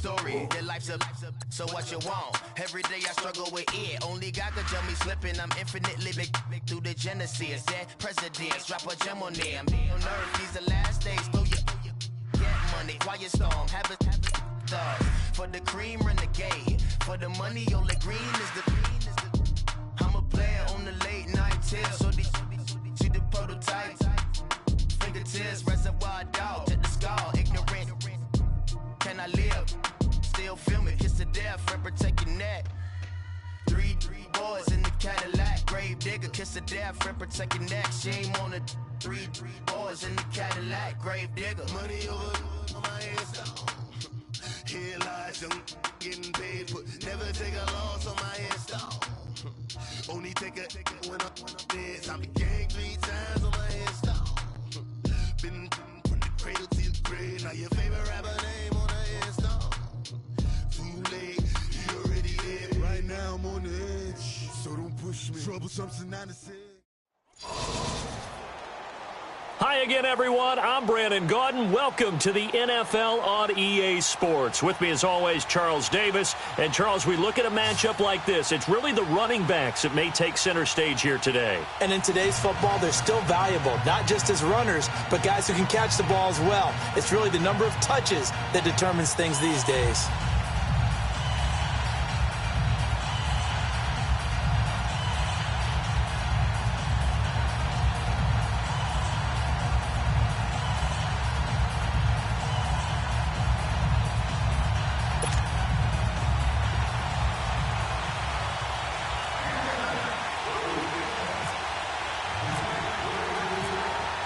story. Your life's a so what you want? Every day I struggle with it. Only God could tell me slipping. I'm infinitely big through the Genesis. Dead presidents, drop a gem on them. On earth, these the last days. Throw your get money, quiet storm, have a thug. For the cream, renegade. For the money, only green is the. I'm a player on the late night till. So these see the prototype. Fingertips, reservoir dog to the skull. Ignorant. Can I live? Still film it, kiss to death, friend, protect your neck. Three boys in the Cadillac, grave digger, kiss to death, friend, protect your neck. Shame on the three boys in the Cadillac, grave digger. Money over on my headstone. Here lies young, getting paid for. Never take a loss on my headstone. Only take a when I'm dead. Time to gang 3 times on my headstone. Been from the cradle to the grave. Now your favorite rapper name on the headstone. Too late, you already dead. Right now I'm on the edge, so don't push me. Troublesome synonymous. Hi again, everyone. I'm Brandon Gaudin. Welcome to the NFL on EA Sports. With me, as always, Charles Davis. And, Charles, we look at a matchup like this. It's really the running backs that may take center stage here today. And in today's football, they're still valuable, not just as runners, but guys who can catch the ball as well. It's really the number of touches that determines things these days.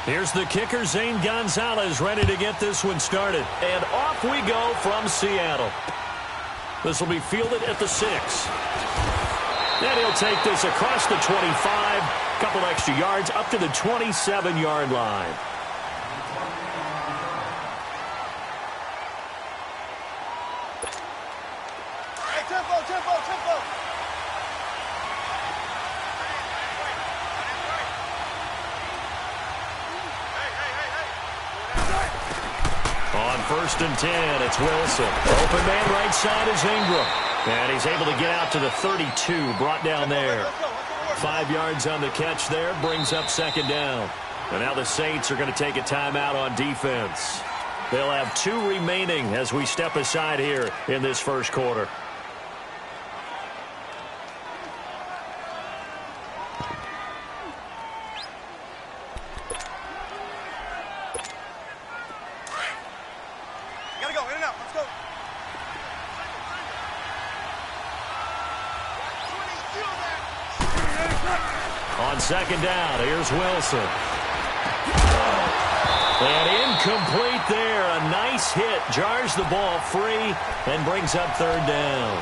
Here's the kicker, Zane Gonzalez, ready to get this one started. And off we go from Seattle. This will be fielded at the 6. And he'll take this across the 25, couple extra yards, up to the 27-yard line. Hey, tempo. On 1st and 10, it's Wilson. Open man right side is Ingram. And he's able to get out to the 32, brought down there. 5 yards on the catch there, brings up 2nd down. And now the Saints are going to take a timeout on defense. They'll have 2 remaining as we step aside here in this first quarter. On 2nd down, here's Wilson. And incomplete there. A nice hit. Jars the ball free and brings up 3rd down.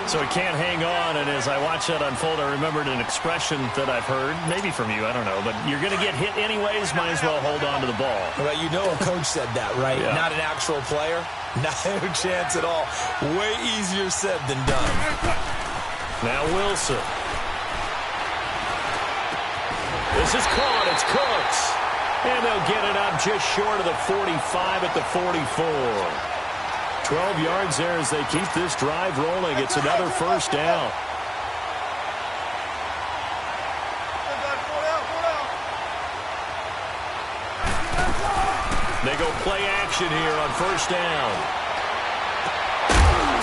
So he can't hang on, and as I watch that unfold, I remembered an expression that I've heard, maybe from you, I don't know, but you're going to get hit anyways, might as well hold on to the ball. Well, you know a coach said that, right? Yeah. Not an actual player. No chance at all. Way easier said than done. Now Wilson. This is caught. It's Cooks. And they'll get it up just short of the 45 at the 44. 12 yards there as they keep this drive rolling. It's another 1st down. They go play action here on 1st down.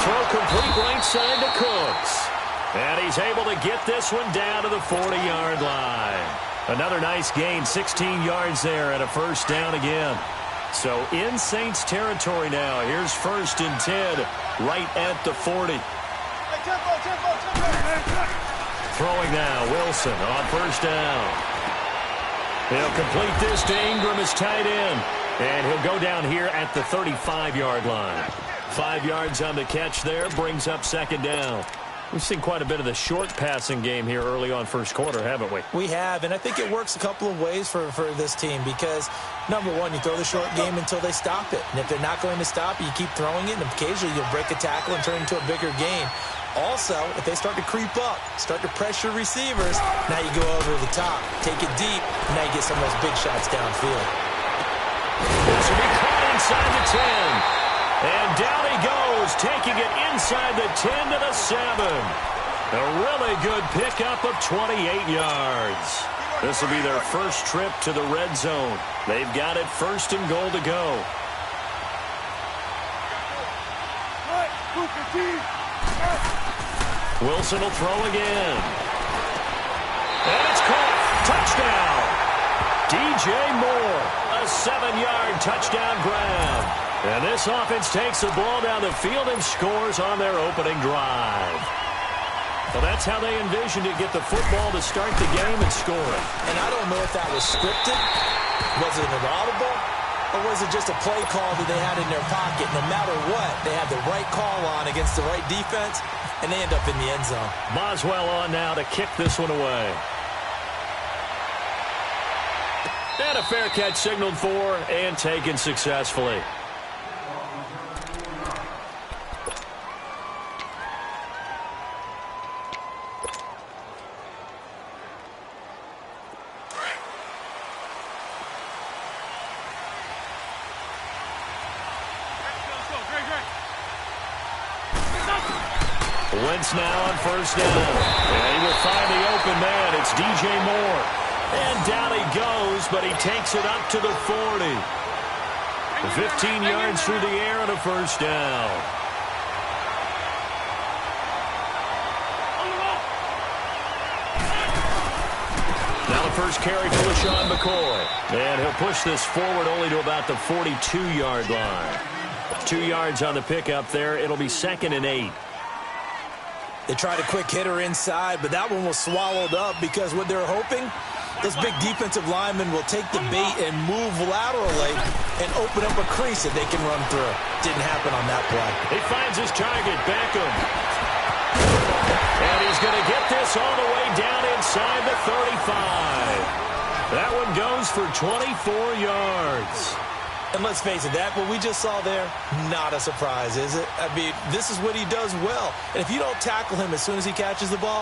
Throw complete right side to Cooks. And he's able to get this one down to the 40-yard line. Another nice gain, 16 yards there and a 1st down again. So in Saints territory now. Here's 1st and 10 right at the 40. Hey, tempo. Throwing now, Wilson on 1st down. He'll complete this to Ingram, his tight end. And he'll go down here at the 35-yard line. 5 yards on the catch there, brings up 2nd down. We've seen quite a bit of the short passing game here early on first quarter, haven't we? We have, and I think it works a couple of ways for this team because, number one, you throw the short game until they stop it. And if they're not going to stop it, you keep throwing it, and occasionally you'll break a tackle and turn it into a bigger game. Also, if they start to creep up, start to pressure receivers, now you go over the top, take it deep, and now you get some of those big shots downfield. This will be caught inside the 10. And down he goes, taking it inside the 10 to the 7. A really good pickup of 28 yards. This will be their first trip to the red zone. They've got it 1st and goal to go. Wilson will throw again. And it's caught. Touchdown. DJ Moore. A 7-yard touchdown grab. And this offense takes the ball down the field and scores on their opening drive. Well, that's how they envisioned it, get the football to start the game and score it. And I don't know if that was scripted. Was it an audible? Or was it just a play call that they had in their pocket? No matter what, they had the right call on against the right defense, and they end up in the end zone. Boswell on now to kick this one away. And a fair catch signaled for and taken successfully. Wentz now on 1st down. And he will find the open man. It's DJ Moore. And down he goes, but he takes it up to the 40. 15 yards through the air and a 1st down. Now the first carry for LaShawn McCoy. And he'll push this forward only to about the 42-yard line. 2 yards on the pickup there. It'll be 2nd and 8. They tried a quick hitter inside, but that one was swallowed up because what they're hoping, this big defensive lineman will take the bait and move laterally and open up a crease that they can run through. Didn't happen on that play. He finds his target, Beckham. And he's going to get this all the way down inside the 35. That one goes for 24 yards. And let's face it, that what we just saw there, not a surprise, is it? I mean, this is what he does well. And if you don't tackle him as soon as he catches the ball,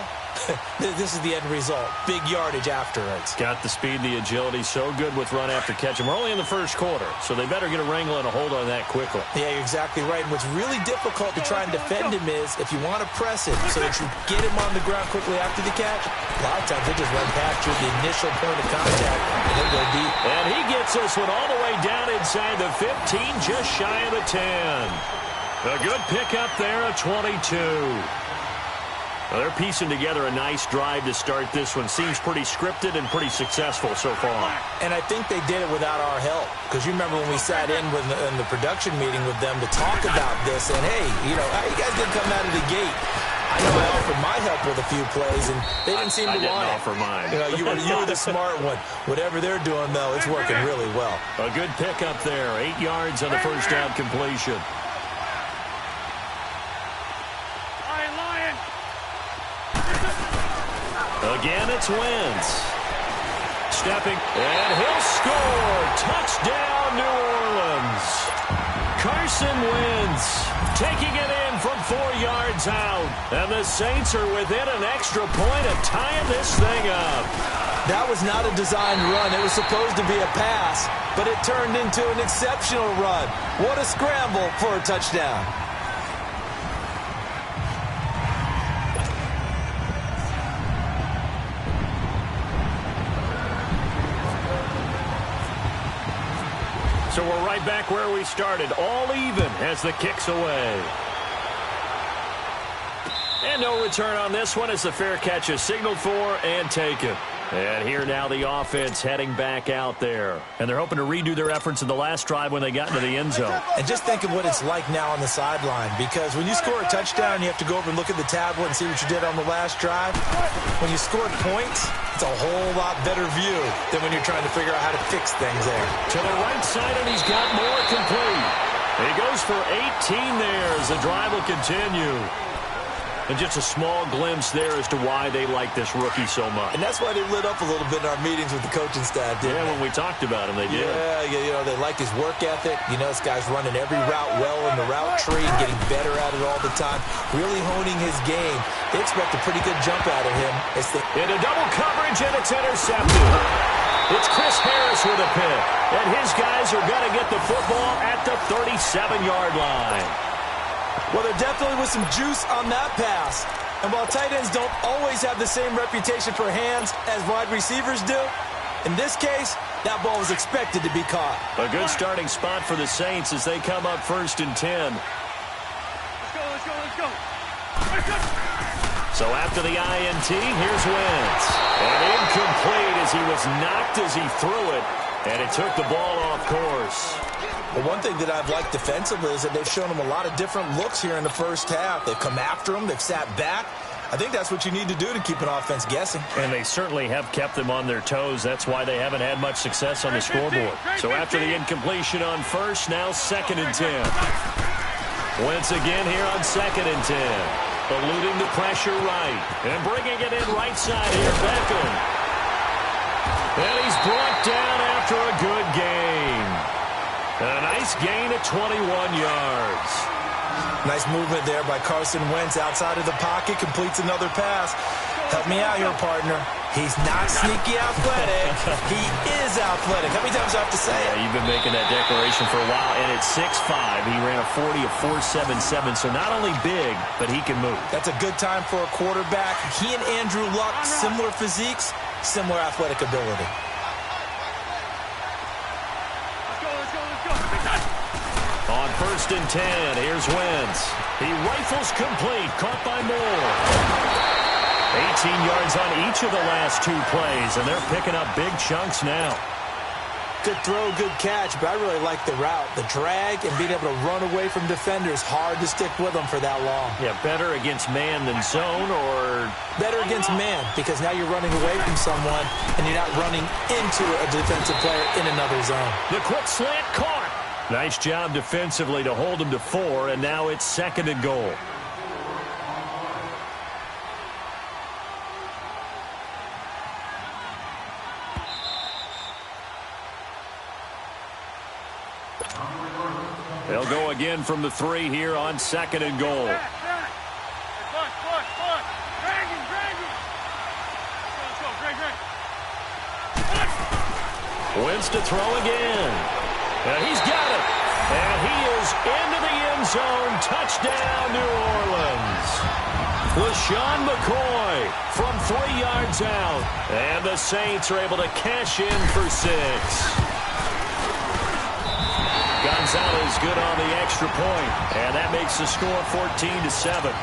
this is the end result. Big yardage afterwards. Got the speed, the agility, so good with run after catch. And we're only in the 1st quarter, so they better get a wrangle and a hold on that quickly. Yeah, you're exactly right. And what's really difficult to try and defend him is if you want to press it so that you get him on the ground quickly after the catch, a lot of times they just run past you at the initial point of contact and then go deep. And he gets this one all the way down inside the 15, just shy of the 10. A good pickup there, a 22. Well, they're piecing together a nice drive to start this one. Seems pretty scripted and pretty successful so far. And I think they did it without our help. Because you remember when we sat in the production meeting with them to talk about this. And, hey, you know, how you guys didn't come out of the gate? I know I offered my help with a few plays, and they didn't seem to want it. I didn't offer mine. You know, you were the smart one. Whatever they're doing, though, it's working really well. A good pickup there. 8 yards on the 1st down completion. Again, it's Wentz. Stepping, and he'll score. Touchdown, New Orleans. Carson Wentz taking it in from 4 yards out. And the Saints are within an extra point of tying this thing up. That was not a designed run. It was supposed to be a pass, but it turned into an exceptional run. What a scramble for a touchdown. So we're right back where we started, all even as the kick's away. And no return on this one as the fair catch is signaled for and taken. And here now the offense heading back out there. And they're hoping to redo their efforts in the last drive when they got into the end zone. And just think of what it's like now on the sideline, because when you score a touchdown, you have to go over and look at the tablet and see what you did on the last drive. When you scored points, it's a whole lot better view than when you're trying to figure out how to fix things there. To the right side, and he's got more complete. He goes for 18 there as the drive will continue. And just a small glimpse there as to why they like this rookie so much. And that's why they lit up a little bit in our meetings with the coaching staff, didn't they? When we talked about him, they did. Yeah, they like his work ethic. This guy's running every route well in the route tree and getting better at it all the time, really honing his game. They expect a pretty good jump out of him. Into double coverage, and it's intercepted. It's Chris Harris with a pick. And his guys are going to get the football at the 37-yard line. Well, there definitely was some juice on that pass. And while tight ends don't always have the same reputation for hands as wide receivers do, in this case, that ball was expected to be caught. A good starting spot for the Saints as they come up 1st and 10. Let's go. So after the INT, here's Wentz. And incomplete as he was knocked as he threw it. And it took the ball off course. Well, one thing that I've liked defensively is that they've shown him a lot of different looks here in the first half. They've come after him. They've sat back. I think that's what you need to do to keep an offense guessing. And they certainly have kept them on their toes. That's why they haven't had much success on the scoreboard. So after the incompletion on first, now 2nd and 10. Wentz again here on 2nd and 10. Eluding the pressure right. And bringing it in right side here, Beckham. And he's brought down after a good game. A nice gain at 21 yards. Nice movement there by Carson Wentz outside of the pocket. Completes another pass. Help me out here, partner. He's not sneaky athletic. He is athletic. How many times do I have to say it? Yeah, you've been making that declaration for a while. And at 6'5", he ran a 40 of 4.77. So not only big, but he can move. That's a good time for a quarterback. He and Andrew Luck, similar physiques, similar athletic ability. On 1st and 10, here's Wentz. He rifles complete, caught by Moore. 18 yards on each of the last 2 plays, and they're picking up big chunks now. Good throw, good catch, but I really like the route. The drag and being able to run away from defenders, hard to stick with them for that long. Yeah, better against man than zone, or... Better against man, because now you're running away from someone, and you're not running into a defensive player in another zone. The quick slant caught. Nice job defensively to hold him to 4, and now it's 2nd and goal. They'll go again from the 3 here on 2nd and goal. Drag him. Let's go. Wentz to throw again. And he's got it. And he is into the end zone. Touchdown, New Orleans. LaShawn McCoy from 3 yards out. And the Saints are able to cash in for 6. Gonzalez good on the extra point. And that makes the score 14-7.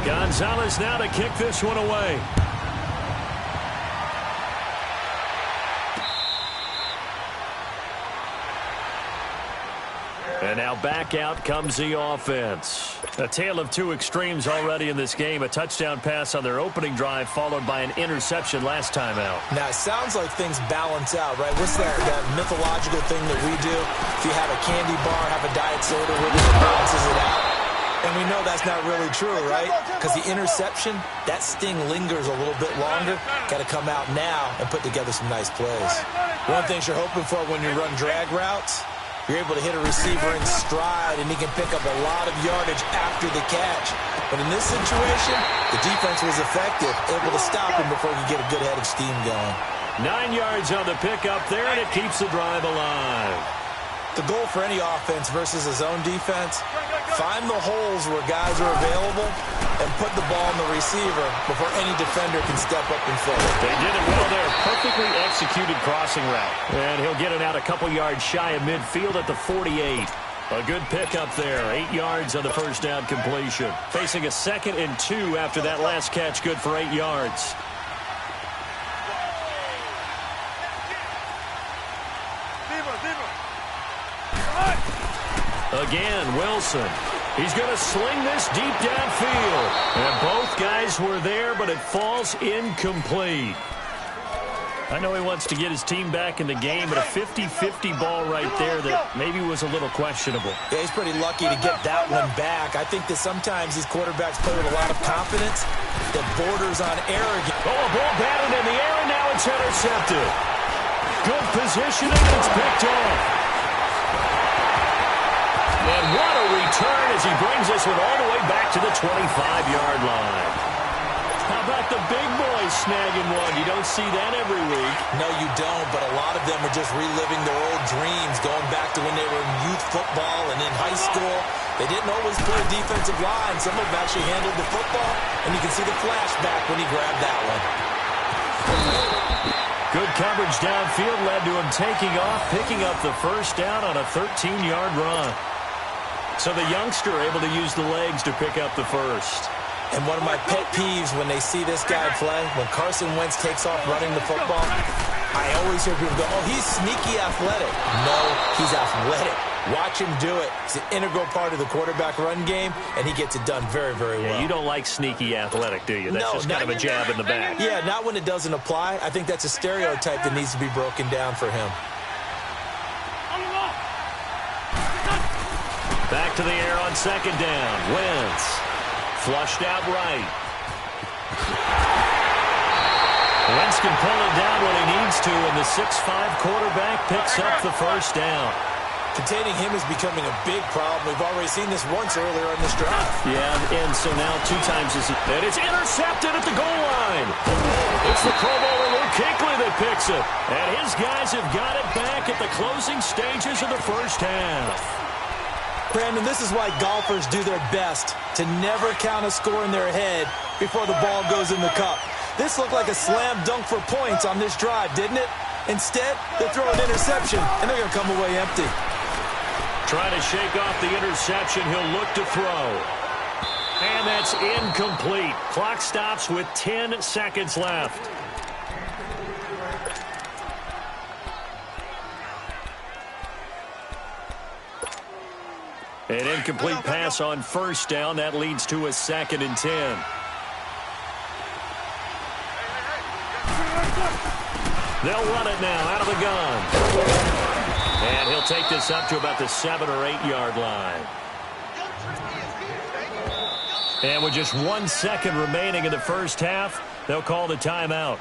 Gonzalez now to kick this one away. And now back out comes the offense. A tale of 2 extremes already in this game. A touchdown pass on their opening drive followed by an interception last time out. Now, it sounds like things balance out, right? What's that mythological thing that we do? If you have a candy bar, have a diet soda with it, it balances it out. And we know that's not really true, right? Because the interception, that sting lingers a little bit longer. Got to come out now and put together some nice plays. One thing you're hoping for when you run drag routes, you're able to hit a receiver in stride, and he can pick up a lot of yardage after the catch. But in this situation, the defense was effective, able to stop him before he could get a good head of steam going. 9 yards on the pickup there, and it keeps the drive alive. The goal for any offense versus a zone defense, find the holes where guys are available and put the ball in the receiver before any defender can step up and fill it. They did it well there. Perfectly executed crossing route. And he'll get it out a couple yards shy of midfield at the 48. A good pickup there. 8 yards on the first down completion. Facing a 2nd and 2 after that last catch, good for 8 yards. Again, Wilson. He's going to sling this deep downfield. And both guys were there, but it falls incomplete. I know he wants to get his team back in the game, but a 50-50 ball right there that maybe was a little questionable. Yeah, he's pretty lucky to get that one back. I think that sometimes these quarterbacks play with a lot of confidence that borders on arrogance. Oh, a ball batted in the air, and now it's intercepted. Good positioning, and it's picked off. And what a return as he brings this one all the way back to the 25-yard line. How about the big boys snagging one? You don't see that every week. No, you don't, but a lot of them are just reliving their old dreams, going back to when they were in youth football and in high school. They didn't always play a defensive line. Some of them actually handled the football, and you can see the flashback when he grabbed that one. Good coverage downfield led to him taking off, picking up the first down on a 13-yard run. So the youngster able to use the legs to pick up the first. And one of my pet peeves when they see this guy play, when Carson Wentz takes off running the football, I always hear people go, oh, he's sneaky athletic. No, he's athletic. Watch him do it. It's an integral part of the quarterback run game, and he gets it done very, very well. Yeah, you don't like sneaky athletic, do you? That's just kind of a jab in the back. Yeah, not when it doesn't apply. I think that's a stereotype that needs to be broken down for him. Back to the air on second down. Wentz. Flushed out right. Wentz can pull it down when he needs to, and the 6'5 quarterback picks up the first down. Containing him is becoming a big problem. We've already seen this once earlier in this drive. Yeah, and so now 2 times this, and it's intercepted at the goal line. It's the Pro Bowler Luke Kuechly that picks it, and his guys have got it back at the closing stages of the first half. Brandon, this is why golfers do their best to never count a score in their head before the ball goes in the cup. This looked like a slam dunk for points on this drive, didn't it? Instead, they throw an interception, and they're going to come away empty. Trying to shake off the interception, he'll look to throw. And that's incomplete. Clock stops with 10 seconds left. An incomplete pass on first down. That leads to a 2nd and 10. They'll run it now out of the gun. And he'll take this up to about the 7 or 8 yard line. And with just 1 second remaining in the first half, they'll call the timeout.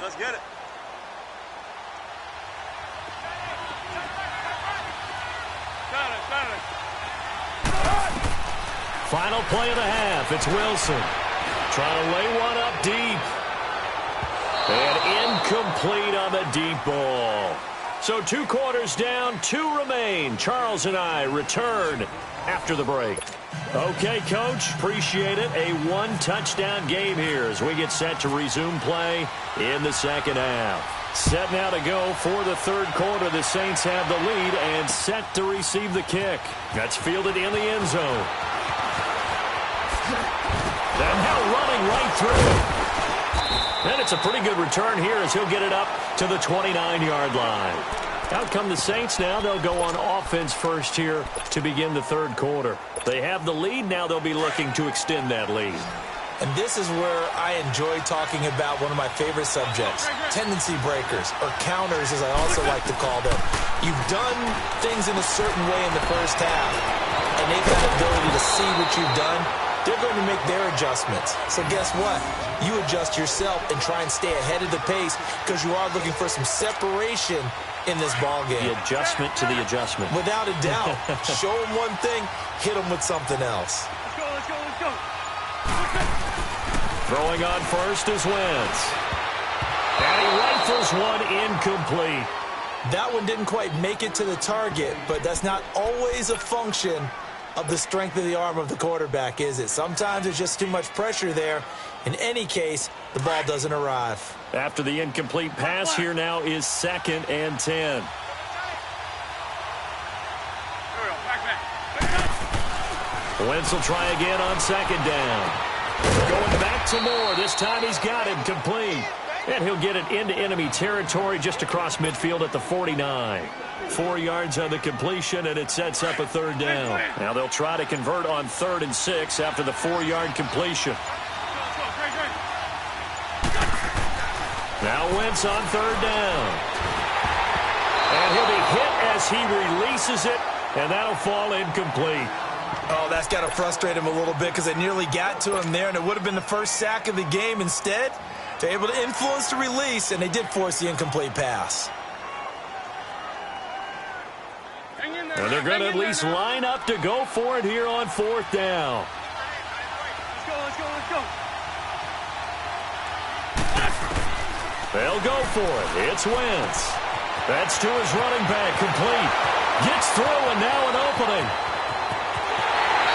Let's get it. Final play of the half. It's Wilson. Trying to lay one up deep. And incomplete on the deep ball. So 2 quarters down, 2 remain. Charles and I return after the break. Okay, Coach, appreciate it. A 1-touchdown game here as we get set to resume play in the second half. Set now to go for the third quarter. The Saints have the lead and set to receive the kick. That's fielded in the end zone. And now running right through. And it's a pretty good return here as he'll get it up to the 29-yard line. Out come the Saints now. They'll go on offense first here to begin the third quarter. They have the lead. Now they'll be looking to extend that lead. And this is where I enjoy talking about one of my favorite subjects, tendency breakers, or counters as I also like to call them. You've done things in a certain way in the first half, and they've had the ability to see what you've done. They're going to make their adjustments. So guess what? You adjust yourself and try and stay ahead of the pace because you are looking for some separation in this ball game. The adjustment to the adjustment. Without a doubt. Show them one thing, hit them with something else. Let's go. Throwing on first is Wentz. And he rifles one incomplete. That one didn't quite make it to the target, but that's not always a function of the strength of the arm of the quarterback, is it? Sometimes there's just too much pressure there. In any case, the ball doesn't arrive. After the incomplete pass, here now is 2nd and 10. Wentz will try again on 2nd down. Going back to Moore. This time he's got him complete. And he'll get it into enemy territory just across midfield at the 49. 4 yards on the completion, and it sets up a third down. Now they'll try to convert on 3rd and 6 after the 4-yard completion. Now Wentz on 3rd down. And he'll be hit as he releases it, and that'll fall incomplete. Oh, that's got to frustrate him a little bit because they nearly got to him there, and it would have been the first sack of the game. Instead, they're able to influence the release, and they did force the incomplete pass. And they're going to at least line up to go for it here on 4th down. Let's go. They'll go for it. It's Wentz. That's to his running back, complete. Gets through, and now an opening.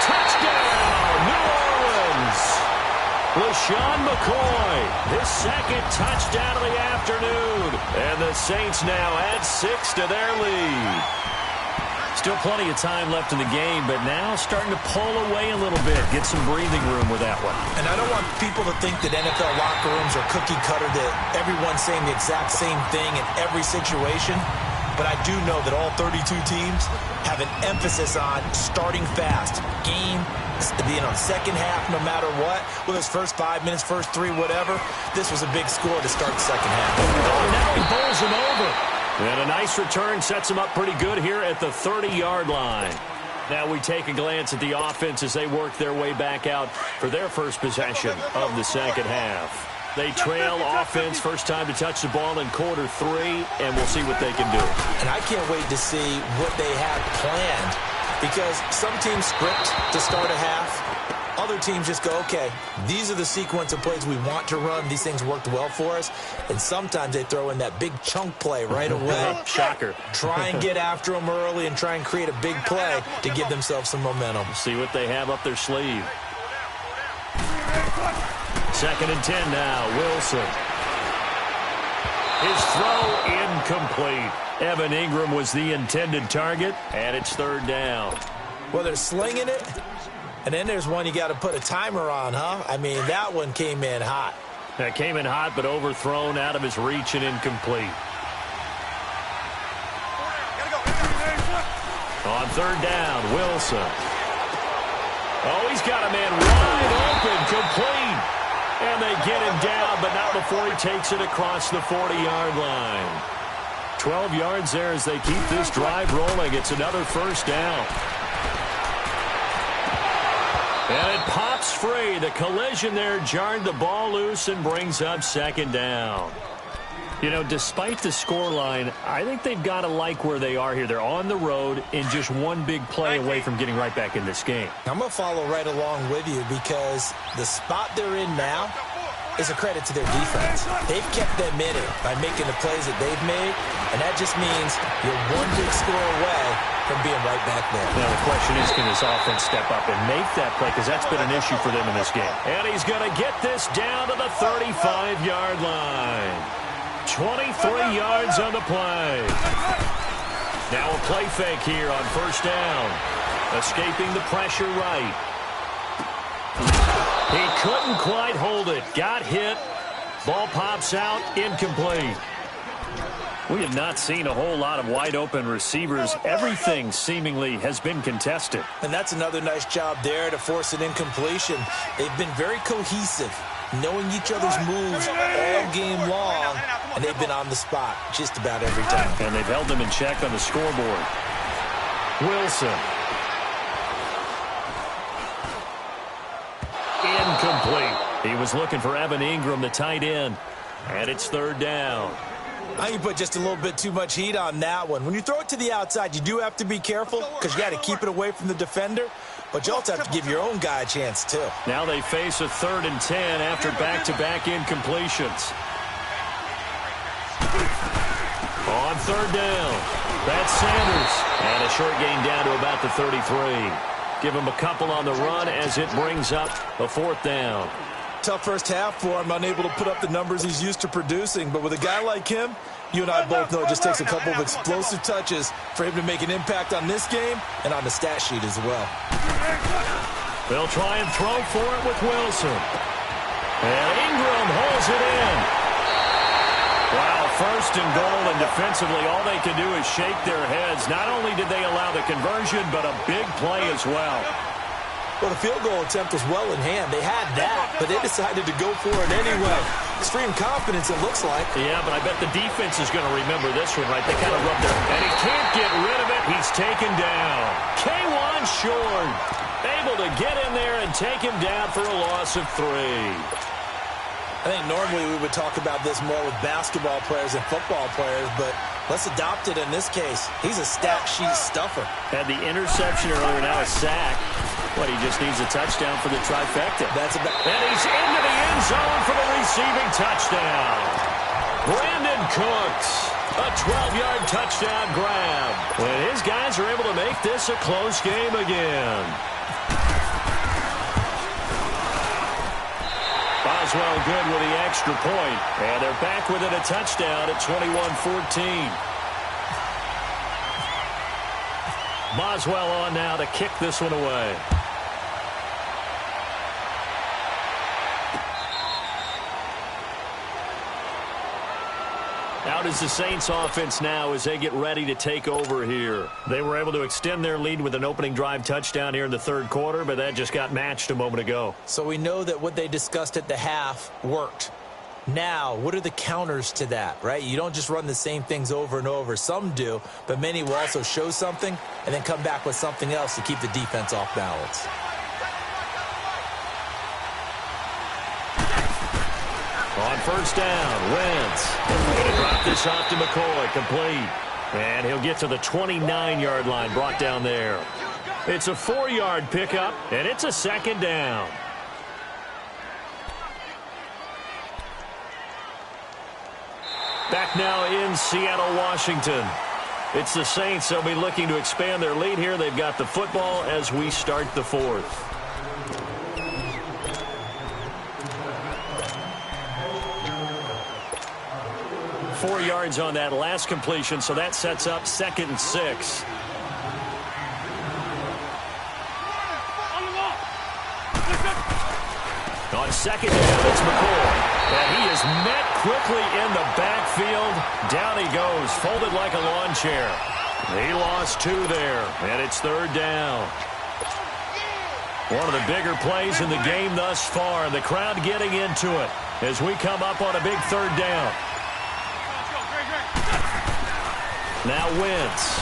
Touchdown, New Orleans. LaShawn McCoy, his 2nd touchdown of the afternoon. And the Saints now add 6 to their lead. Still plenty of time left in the game, but now starting to pull away a little bit. Get some breathing room with that one. And I don't want people to think that NFL locker rooms are cookie cutter, that everyone's saying the exact same thing in every situation. But I do know that all 32 teams have an emphasis on starting fast. Game, second half, no matter what. Whether it's first 5 minutes, first 3, whatever. This was a big score to start the second half. Oh, now he bowls him over. And a nice return sets them up pretty good here at the 30-yard line. Now we take a glance at the offense as they work their way back out for their first possession of the second half. They trail offense, first time to touch the ball in quarter 3, and we'll see what they can do. And I can't wait to see what they have planned, because some teams script to start a half. Other teams just go, okay, these are the sequence of plays we want to run. These things worked well for us. And sometimes they throw in that big chunk play right away. Shocker. Try and get after them early and try and create a big play to give themselves some momentum. See what they have up their sleeve. 2nd and 10 now, Wilson. His throw incomplete. Evan Ingram was the intended target, and it's 3rd down. Well, they're slinging it. And then there's one you got to put a timer on, huh? I mean, that one came in hot. That came in hot, but overthrown, out of his reach, and incomplete. On 3rd down, Wilson. Oh, he's got a man wide open, complete. And they get him down, but not before he takes it across the 40-yard line. 12 yards there as they keep this drive rolling. It's another first down. And it pops free. The collision there jarred the ball loose and brings up 2nd down. You know, despite the scoreline, I think they've got to like where they are here. They're on the road and just one big play away from getting right back in this game. I'm going to follow right along with you because the spot they're in now is a credit to their defense. They've kept them in it by making the plays that they've made, and that just means you're one big score away from being right back there. Now the question is, can this offense step up and make that play? Because that's been an issue for them in this game. And he's going to get this down to the 35-yard line. 23 yards on the play. Now a play fake here on 1st down. Escaping the pressure right. He couldn't quite hold it. Got hit. Ball pops out. Incomplete. We have not seen a whole lot of wide-open receivers. Everything seemingly has been contested. And that's another nice job there to force an incompletion. They've been very cohesive, knowing each other's moves all game long, and they've been on the spot just about every time. And they've held them in check on the scoreboard. Wilson. Incomplete. He was looking for Evan Ingram, the tight end. And it's 3rd down. I think you put just a little bit too much heat on that one. When you throw it to the outside, you do have to be careful because you got to keep it away from the defender. But you also have to give your own guy a chance, too. Now they face a 3rd and 10 after back-to-back incompletions. On 3rd down, that's Sanders. And a short gain down to about the 33. Give him a couple on the run as it brings up a 4th down. Tough first half for him, unable to put up the numbers he's used to producing. But with a guy like him, you and I both know it just takes a couple of explosive touches for him to make an impact on this game and on the stat sheet as well. They'll try and throw for it with Wilson. And Ingram holds it in. Wow, first and goal, and defensively, all they can do is shake their heads. Not only did they allow the conversion, but a big play as well. Well, the field goal attempt was well in hand. They had that, but they decided to go for it anyway. Extreme confidence, it looks like. Yeah, but I bet the defense is going to remember this one, right? They kind of rubbed their... And he can't get rid of it. He's taken down. K1 short. Able to get in there and take him down for a loss of 3. I think normally we would talk about this more with basketball players and football players, but let's adopt it in this case. He's a stat sheet stuffer. Had the interception earlier, now a sack. But he just needs a touchdown for the trifecta. And he's into the end zone for the receiving touchdown. Brandon Cooks, a 12-yard touchdown grab. And his guys are able to make this a close game again. Boswell good with the extra point. And they're back within a touchdown at 21-14. Boswell on now to kick this one away. Out is the Saints offense now as they get ready to take over here. They were able to extend their lead with an opening drive touchdown here in the third quarter, but that just got matched a moment ago. So we know that what they discussed at the half worked. Now, what are the counters to that, right? You don't just run the same things over and over. Some do, but many will also show something and then come back with something else to keep the defense off balance. On first down, Wentz. Going to drop this off to McCoy, complete. And he'll get to the 29-yard line, brought down there. It's a 4-yard pickup, and it's a second down. Back now in Seattle, Washington. It's the Saints. They'll be looking to expand their lead here. They've got the football as we start the fourth. Four yards on that last completion, so that sets up 2nd and 6. On second down, it's McCoy. And he is met quickly in the backfield. Down he goes, folded like a lawn chair. He lost 2 there, and it's 3rd down. One of the bigger plays in the game thus far. The crowd getting into it as we come up on a big 3rd down. Now Wentz.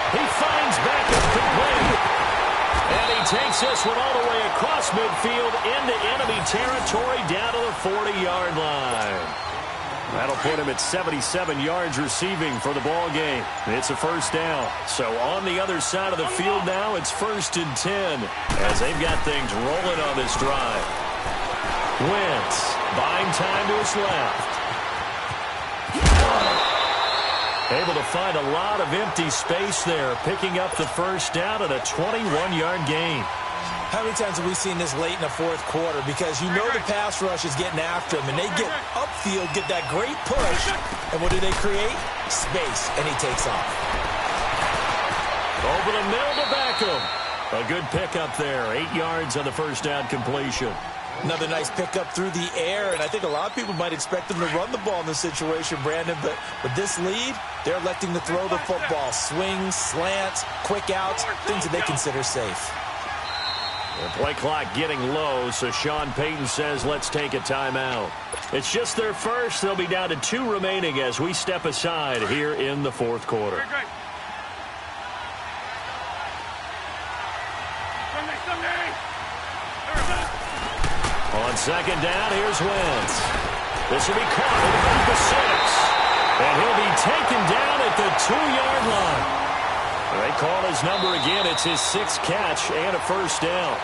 He finds Beckham complete. And he takes this one all the way across midfield into enemy territory down to the 40-yard line. That'll put him at 77 yards receiving for the ball game. It's a first down. So on the other side of the field now, it's 1st and 10 as they've got things rolling on this drive. Wentz buying time to his left. Able to find a lot of empty space there, picking up the first down at a 21-yard gain. How many times have we seen this late in the fourth quarter? Because you know the pass rush is getting after him, and they get upfield, get that great push, and what do they create? Space, and he takes off. Over the middle to Beckham. A good pickup there, 8 yards on the first down completion. Another nice pickup through the air, and I think a lot of people might expect them to run the ball in this situation, Brandon, but with this lead, they're electing to throw the football. Swings, slants, quick outs, things that they consider safe. The play clock getting low, so Sean Payton says let's take a timeout. It's just their first. They'll be down to 2 remaining as we step aside here in the fourth quarter. On second down, here's Wentz. This will be caught at about the 6. And he'll be taken down at the 2-yard line. They call his number again. It's his 6th catch and a first down.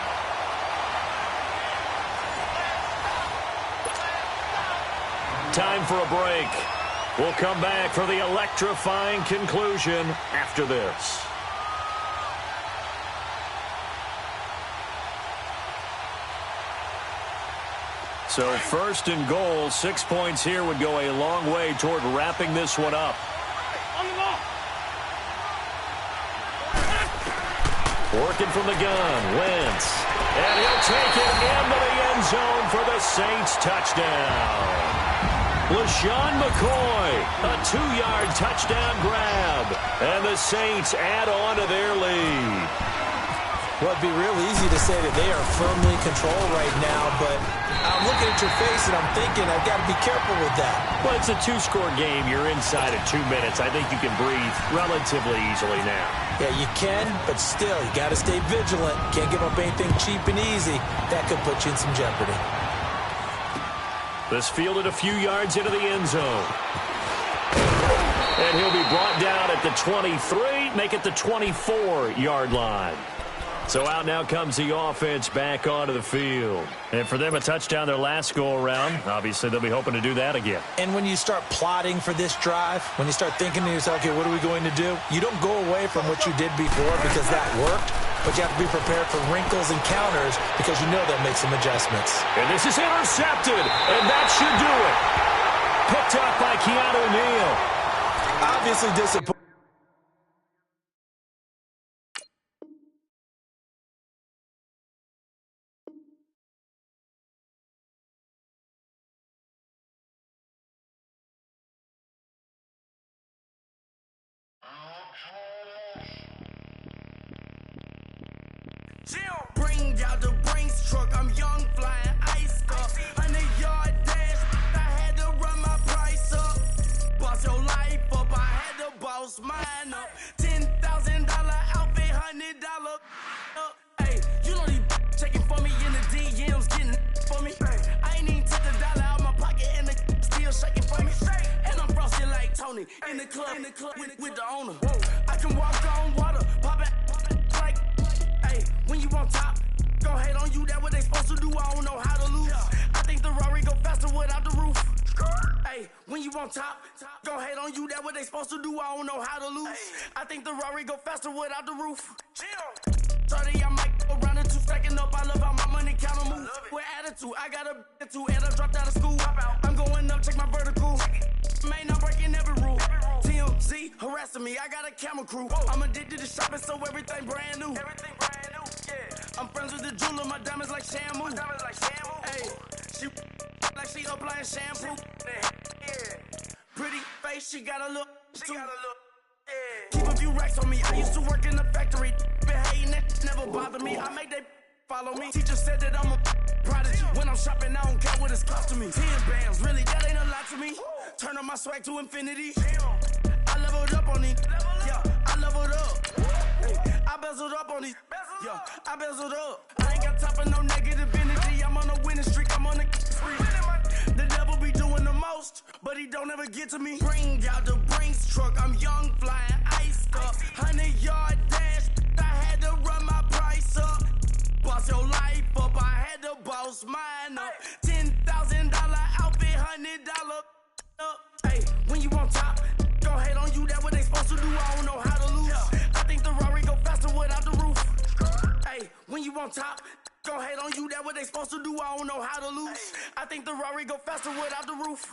Time for a break. We'll come back for the electrifying conclusion after this. So 1st and goal, 6 points here would go a long way toward wrapping this one up. Working from the gun, Wentz. And he'll take it into the end zone for the Saints touchdown. LaShawn McCoy, a 2-yard touchdown grab. And the Saints add on to their lead. Well, it'd be real easy to say that they are firmly in control right now, but I'm looking at your face and I'm thinking I've got to be careful with that. Well, it's a 2-score game. You're inside of 2 minutes. I think you can breathe relatively easily now. Yeah, you can, but still, you got to stay vigilant. Can't give up anything cheap and easy. That could put you in some jeopardy. This fielded a few yards into the end zone. And he'll be brought down at the 23, make it the 24-yard line. So out now comes the offense back onto the field. And for them, a touchdown their last go-around. Obviously, they'll be hoping to do that again. And when you start plotting for this drive, when you start thinking to yourself, okay, what are we going to do? You don't go away from what you did before because that worked, but you have to be prepared for wrinkles and counters because you know they'll make some adjustments. And this is intercepted, and that should do it. Picked up by Keanu Neal. Obviously disappointed. Bring out the Brinks truck, I'm young, flying ice up. 100-yard dash, I had to run my price up. Boss your life up, I had to boss mine up. $10,000 outfit, $100 up. Hey, you know these checking for me in the DMs, getting for me. I ain't even took the dollar out my pocket and the still shaking for me. And I'm frosty like Tony in the club with the owner. I can walk on water, pop it like. When you on top, gon' hate on you, that what they supposed to do, I don't know how to lose. I think the Rari go faster without the roof. Hey, when you on top, gon' hate on you, that what they supposed to do, I don't know how to lose. I think the Rari go faster without the roof. 30, I might go around the 2 stacking up, I love how my money count on move. With attitude, I got a 2 and I dropped out of school. I'm going up, check my vertical. Man, I'm breaking every rule. TMZ harassing me, I got a camera crew. I'm addicted to shopping, so everything brand new. I'm friends with the jeweler, my diamonds like Shamu. Hey, she like she applying shampoo. Pretty face, she got a look. Keep a few racks on me. I used to work in the factory. Been hating that never bother me. I make they follow me. Teacher said that I'm a prodigy. When I'm shopping, I don't care what it's costing me. 10 bands, really, that ain't a lot to me. Turn up my swag to infinity. I leveled up on these. Yeah, I leveled up. I bezeled up on these. Yeah, I bezeled up. I ain't got time for no negative energy. I'm on a winning streak. I'm on a spree. The devil be doing the most, but he don't ever get to me. Bring out the Brinks truck. I'm young, flying ice up. 100-yard dash. I had to run my price up. Boss your life up. I had to boss mine up. $10,000 outfit, $100 up. Hey, when you on top, gon' hate on you. That what they supposed to do. I don't know how to lose. I think the Rari go faster without the roof. Hey, when you on top, gon' hate on you. That what they supposed to do. I don't know how to lose. I think the Rari go faster without the roof.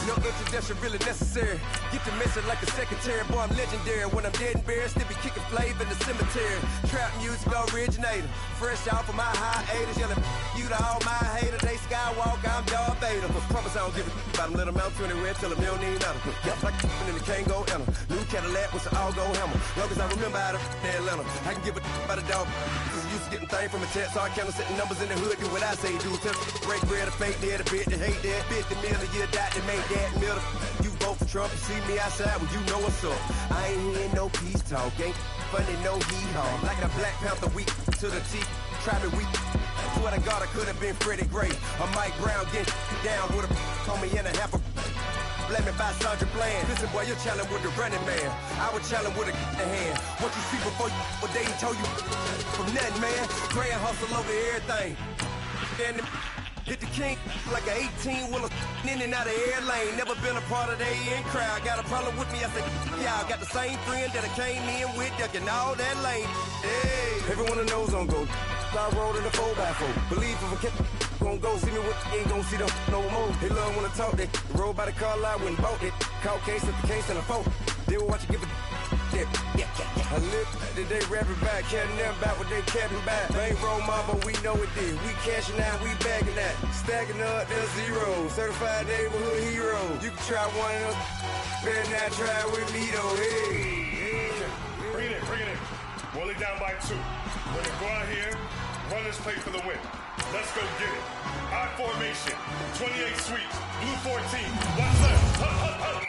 No introduction really necessary. Get to messing like a secretary. Boy, I'm legendary. When I'm dead and buried, still be kicking flavor in the cemetery. Trap music originator. Fresh off of my hiatus. Yelling you to all my haters. They skywalk, I'm Darth Vader. Promise I don't give a about them. Let them out to anywhere. Tell them they don't need nothing. Yep, like and the can't go enter. New Cadillac with the all-go hammer. Long as I remember how to Atlanta. I can give a about a dog. Used to getting things from a text. So I can't setting numbers in the hood. Do what I say do. Tell break bread or fake dead. A bit to hate that. 50 million a year dot to make that middle. You vote for Trump, you see me outside, well, you know what's up. I ain't hearing no peace talk, ain't funny, no hee-haw. Like a Black Panther weak to the teeth, try me weak. Swear to God, I could have been Freddie Gray. Or Mike Brown getting down with a homie and a half a. Let me buy Sandra Bland. Listen, boy, you're challenging with the running man. I would challenge with a hand. What you see before you, what they told you from nothing, man. Grand hustle over everything. And Hit the king like an 18-wheeler in and out of air lane. Never been a part of the in crowd. Got a problem with me, I said, yeah, I got the same friend that I came in with, ducking all that lane. Hey, everyone knows on go. I rolled in the 4x4. Believe if a kid gon' go see me, ain't gon' see them no more. They love when I talk, they roll by the car lot, went bought it. Caught case at the case and a phone. They will watch you give a dip. I live that they rapping back, carrying them back what they capping back. Bankroll mama, we know it did. We cashing out, we bagging that. Stacking up, there's zero. Certified neighborhood hero. You can try one of them, better not try with me though. Hey. Bring it in. Roll it down by 2. We're gonna go out here, run this play for the win. Let's go get it. I formation, 28 sweeps, blue 14. What's left?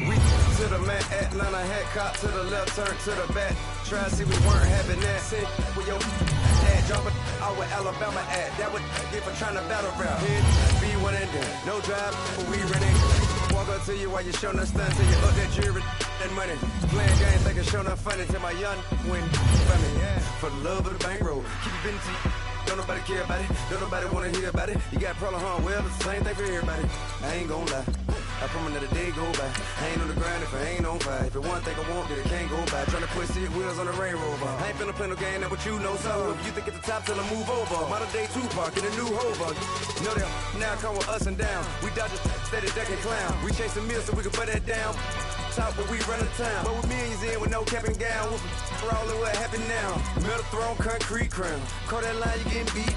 We to the man, Atlanta head cop to the left, turn to the back. Try to see we weren't having that. Sit with your dad, jumping out with Alabama at. That would get for trying to battle rap. Hit, be one and done. No drive, but we running. Walk up to you while you showing us stunts till you up that jury and money. Playing games, thinking showing up funny till my young win for me. Yeah. For the love of the bankroll, keep it busy. Don't nobody care about it. Don't nobody wanna hear about it. You got problem, huh? Well, it's the same thing for everybody. I ain't gon' lie. I promise that a day go by. I ain't on the grind if I ain't on fire. If it one thing I want, then it can't go by. Tryna put 6 wheels on the Range Rover. I ain't finna play no game that what you know. So if you think it's the top till I move over. Modern day Tupac in a new hover. Know that now come with us and down. We dodge a steady ducking clown. We chase a meal so we can put that down. Top, but we run the town. But with millions in with no cap and gown. We're all in what happened now. Metal throne, concrete crown. Call that line, you getting beat.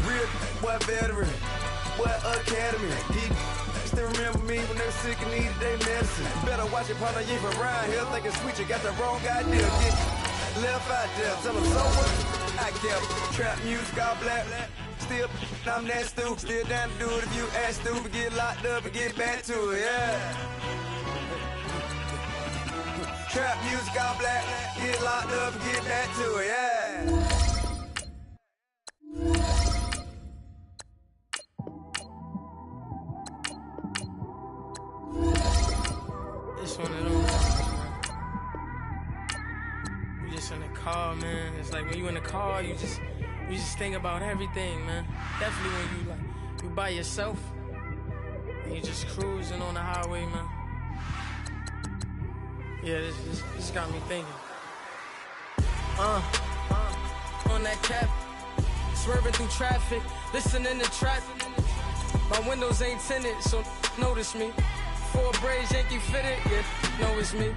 Real boy veteran. Boy academy. He still remember me when they were sick and needed their medicine. Better watch it, partner, you from around here thinking sweet, you got the wrong idea. Get left out there, tell them so what I kept. Trap music, all black. Still, I'm that stupid. Still down to do it if you ask stupid. Get locked up and get back to it, yeah. Trap music, all black. Get locked up and get back to it, yeah. It's one of those, you just in the car, man. It's like when you in the car, you just think about everything, man. Definitely when you by yourself and you just cruising on the highway, man. Yeah, this got me thinking. On that cap, swerving through traffic, listening to trap. My windows ain't tinted, so notice me. 4 braids, Yankee fitted, yeah, know it's me.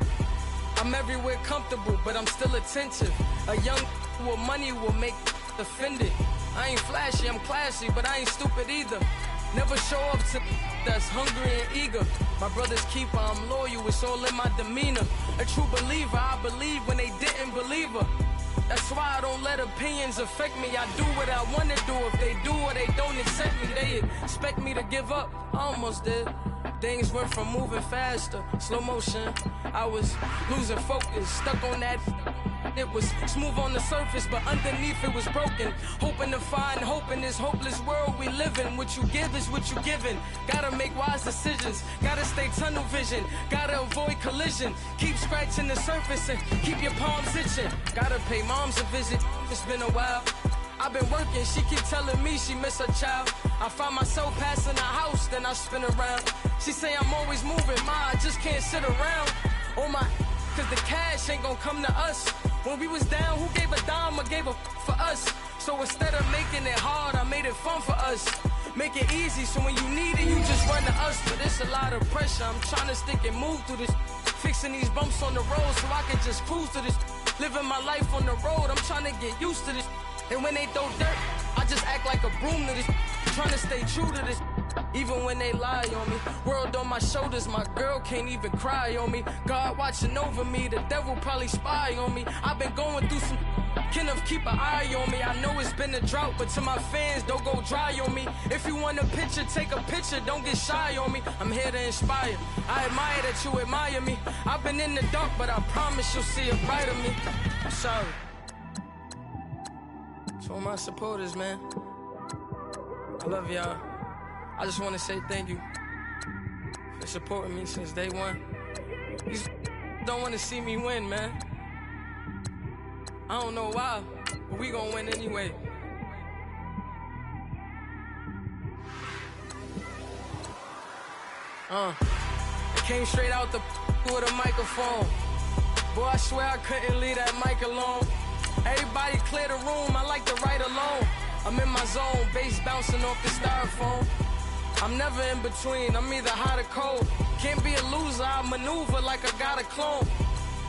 I'm everywhere comfortable, but I'm still attentive. A young with money will make offended. I ain't flashy, I'm classy, but I ain't stupid either. Never show up to that's hungry and eager. My brother's keeper, I'm loyal, it's all in my demeanor. A true believer, I believe when they didn't believe her. That's why I don't let opinions affect me. I do what I want to do. If they do or they don't accept me, they expect me to give up. I almost did. Things went from moving faster, slow motion. I was losing focus, stuck on that. It was smooth on the surface, but underneath it was broken. Hoping to find hope in this hopeless world we live in. What you give is what you given. Gotta make wise decisions. Gotta stay tunnel vision. Gotta avoid collision. Keep scratching the surface and keep your palms itching. Gotta pay moms a visit. It's been a while. I've been working, she keep telling me she miss her child. I find myself passing the house, then I spin around. She say I'm always moving, ma, I just can't sit around. Oh my, cause the cash ain't gonna come to us. When we was down, who gave a dime or gave a for us? So instead of making it hard, I made it fun for us. Make it easy, so when you need it, you just run to us. But it's a lot of pressure, I'm trying to stick and move through this. Fixing these bumps on the road so I can just cruise to this. Living my life on the road, I'm trying to get used to this. And when they throw dirt, I just act like a broom to this. Trying to stay true to this. Even when they lie on me. World on my shoulders, my girl can't even cry on me. God watching over me, the devil probably spy on me. I've been going through some. Kenneth, keep an eye on me. I know it's been a drought, but to my fans, don't go dry on me. If you want a picture, take a picture, don't get shy on me. I'm here to inspire. I admire that you admire me. I've been in the dark, but I promise you'll see a brighter me. I'm sorry. To all my supporters, man. I love y'all. I just want to say thank you for supporting me since day one. These don't want to see me win, man. I don't know why, but we gonna win anyway. I came straight out the with a microphone. Boy, I swear I couldn't leave that mic alone. Everybody clear the room, I like to write alone. I'm in my zone, bass bouncing off the styrofoam. I'm never in between, I'm either hot or cold. Can't be a loser, I maneuver like I got a clone.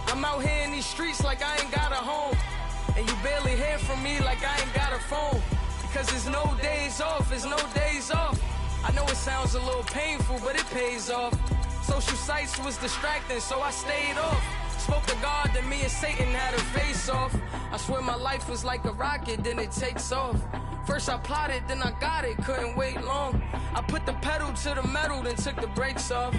I'm out here in these streets like I ain't got a home. And you barely hear from me like I ain't got a phone. Because there's no days off, there's no days off. I know it sounds a little painful, but it pays off. Social sites was distracting, so I stayed off. Spoke to God that me and Satan had a face off. I swear my life was like a rocket, then it takes off. First I plotted, then I got it, couldn't wait long. I put the pedal to the metal, then took the brakes off.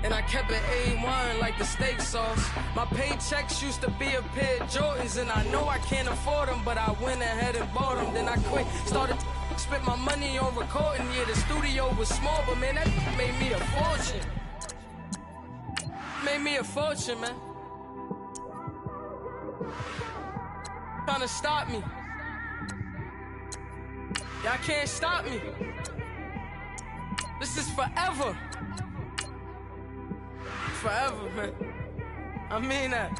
And I kept it A1 like the steak sauce. My paychecks used to be a pair of Jordans, and I know I can't afford them, but I went ahead and bought them. Then I quit, started to spend my money on recording. Yeah, the studio was small, but man, that made me a fortune. Made me a fortune, man. Trying to stop me. Y'all can't stop me. This is forever. Forever, man. I mean that.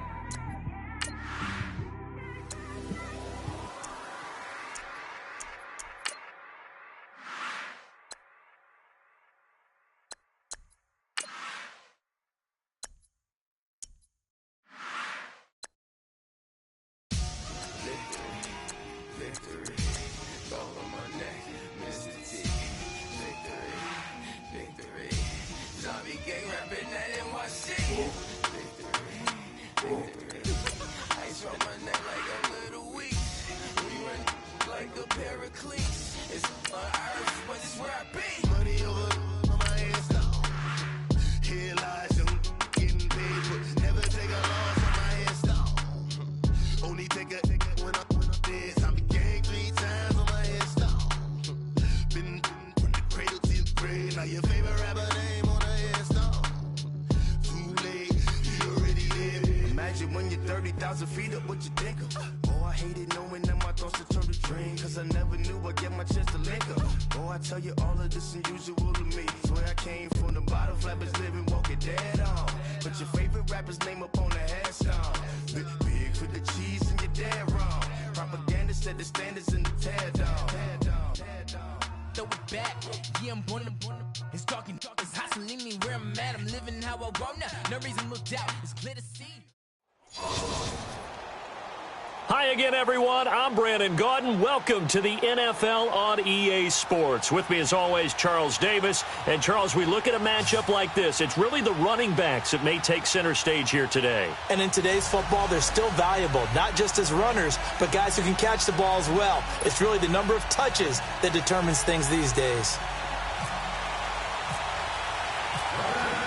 Hi again, everyone. I'm Brandon Gaudin. Welcome to the NFL on EA Sports. With me, as always, Charles Davis. And, Charles, we look at a matchup like this. It's really the running backs that may take center stage here today. And in today's football, they're still valuable, not just as runners, but guys who can catch the ball as well. It's really the number of touches that determines things these days.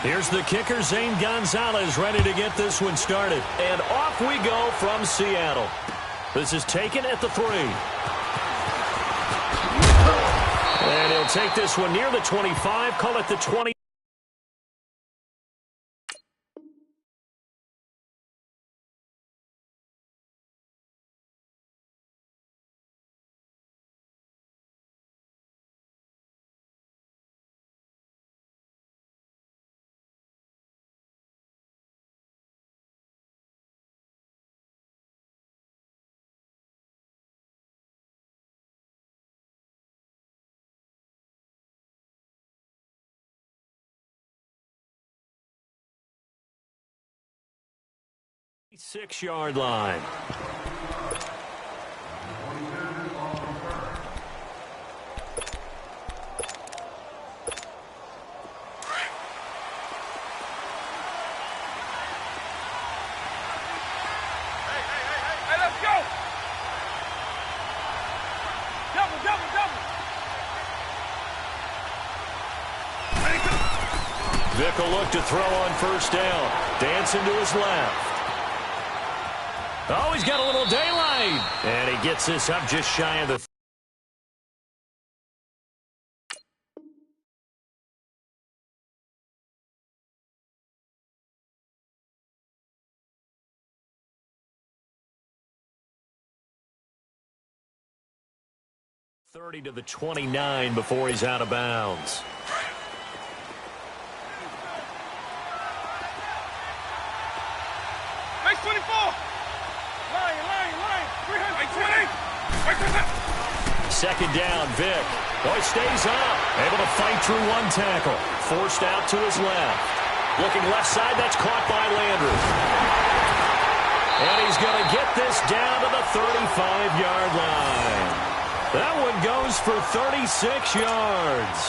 Here's the kicker, Zane Gonzalez, ready to get this one started. And off we go from Seattle. This is taken at the 3. And he'll take this one near the 25, call it the 20. Six-yard line. Hey, let's go! Double! Vick will look to throw on first down. Dancing to his left. Oh, he's got a little daylight. And he gets this up just shy of the... ...30 to the 29 before he's out of bounds. second down. Vick. Oh, he stays up. Able to fight through one tackle. Forced out to his left. Looking left side. That's caught by Landry. And he's going to get this down to the 35-yard line. That one goes for 36 yards.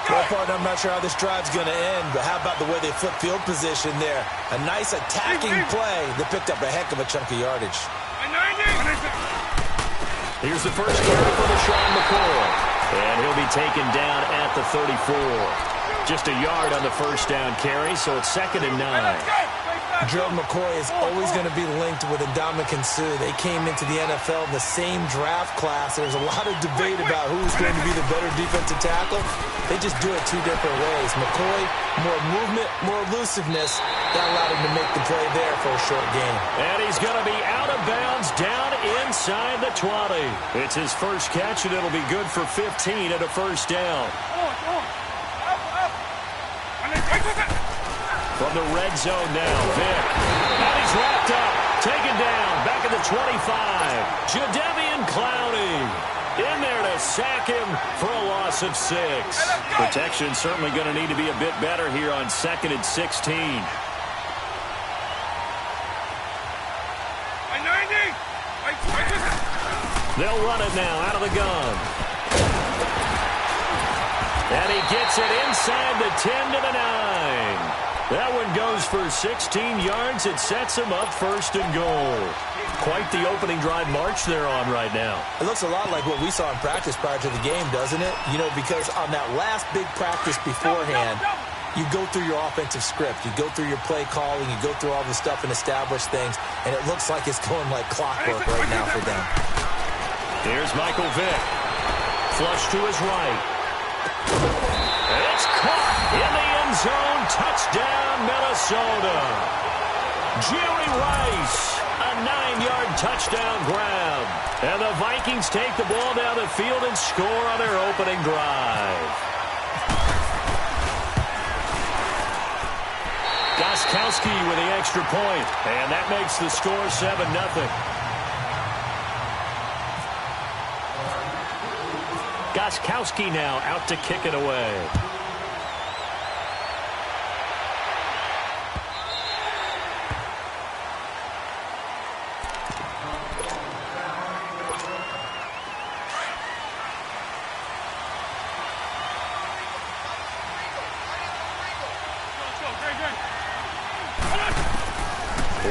Well, partner, I'm not sure how this drive's going to end, but how about the way they flip field position there? A nice attacking play that picked up a heck of a chunk of yardage. Here's the first carry for LaShawn McCoy. And he'll be taken down at the 34. Just a yard on the first down carry, so it's 2nd and 9. Gerald McCoy is always going to be linked with Ndamukong Suh. They came into the NFL in the same draft class. There's a lot of debate about who's going to be the better defensive tackle. They just do it two different ways. McCoy, more movement, more elusiveness. That allowed him to make the play there for a short gain. And he's going to be out of bounds down inside the 20. It's his first catch, and it'll be good for 15 at a first down. From the red zone now, Vick. And he's wrapped up. Taken down. Back at the 25. Jadeveon Clowney in there to sack him for a loss of 6. Protection certainly going to need to be a bit better here on 2nd and 16. They'll run it now out of the gun. And he gets it inside the 10 to the 9. That one goes for 16 yards. It sets him up 1st and goal. Quite the opening drive march they're on right now. It looks a lot like what we saw in practice prior to the game, doesn't it? You know, because on that last big practice beforehand, you go through your offensive script. You go through your play calling. You go through all the stuff and establish things. And it looks like it's going like clockwork right now for them. Here's Michael Vick. Flush to his right. It's caught in the end zone. Touchdown, Minnesota. Jerry Rice, a 9-yard touchdown grab. And the Vikings take the ball down the field and score on their opening drive. Gostkowski with the extra point. And that makes the score 7-0. Gostkowski now out to kick it away.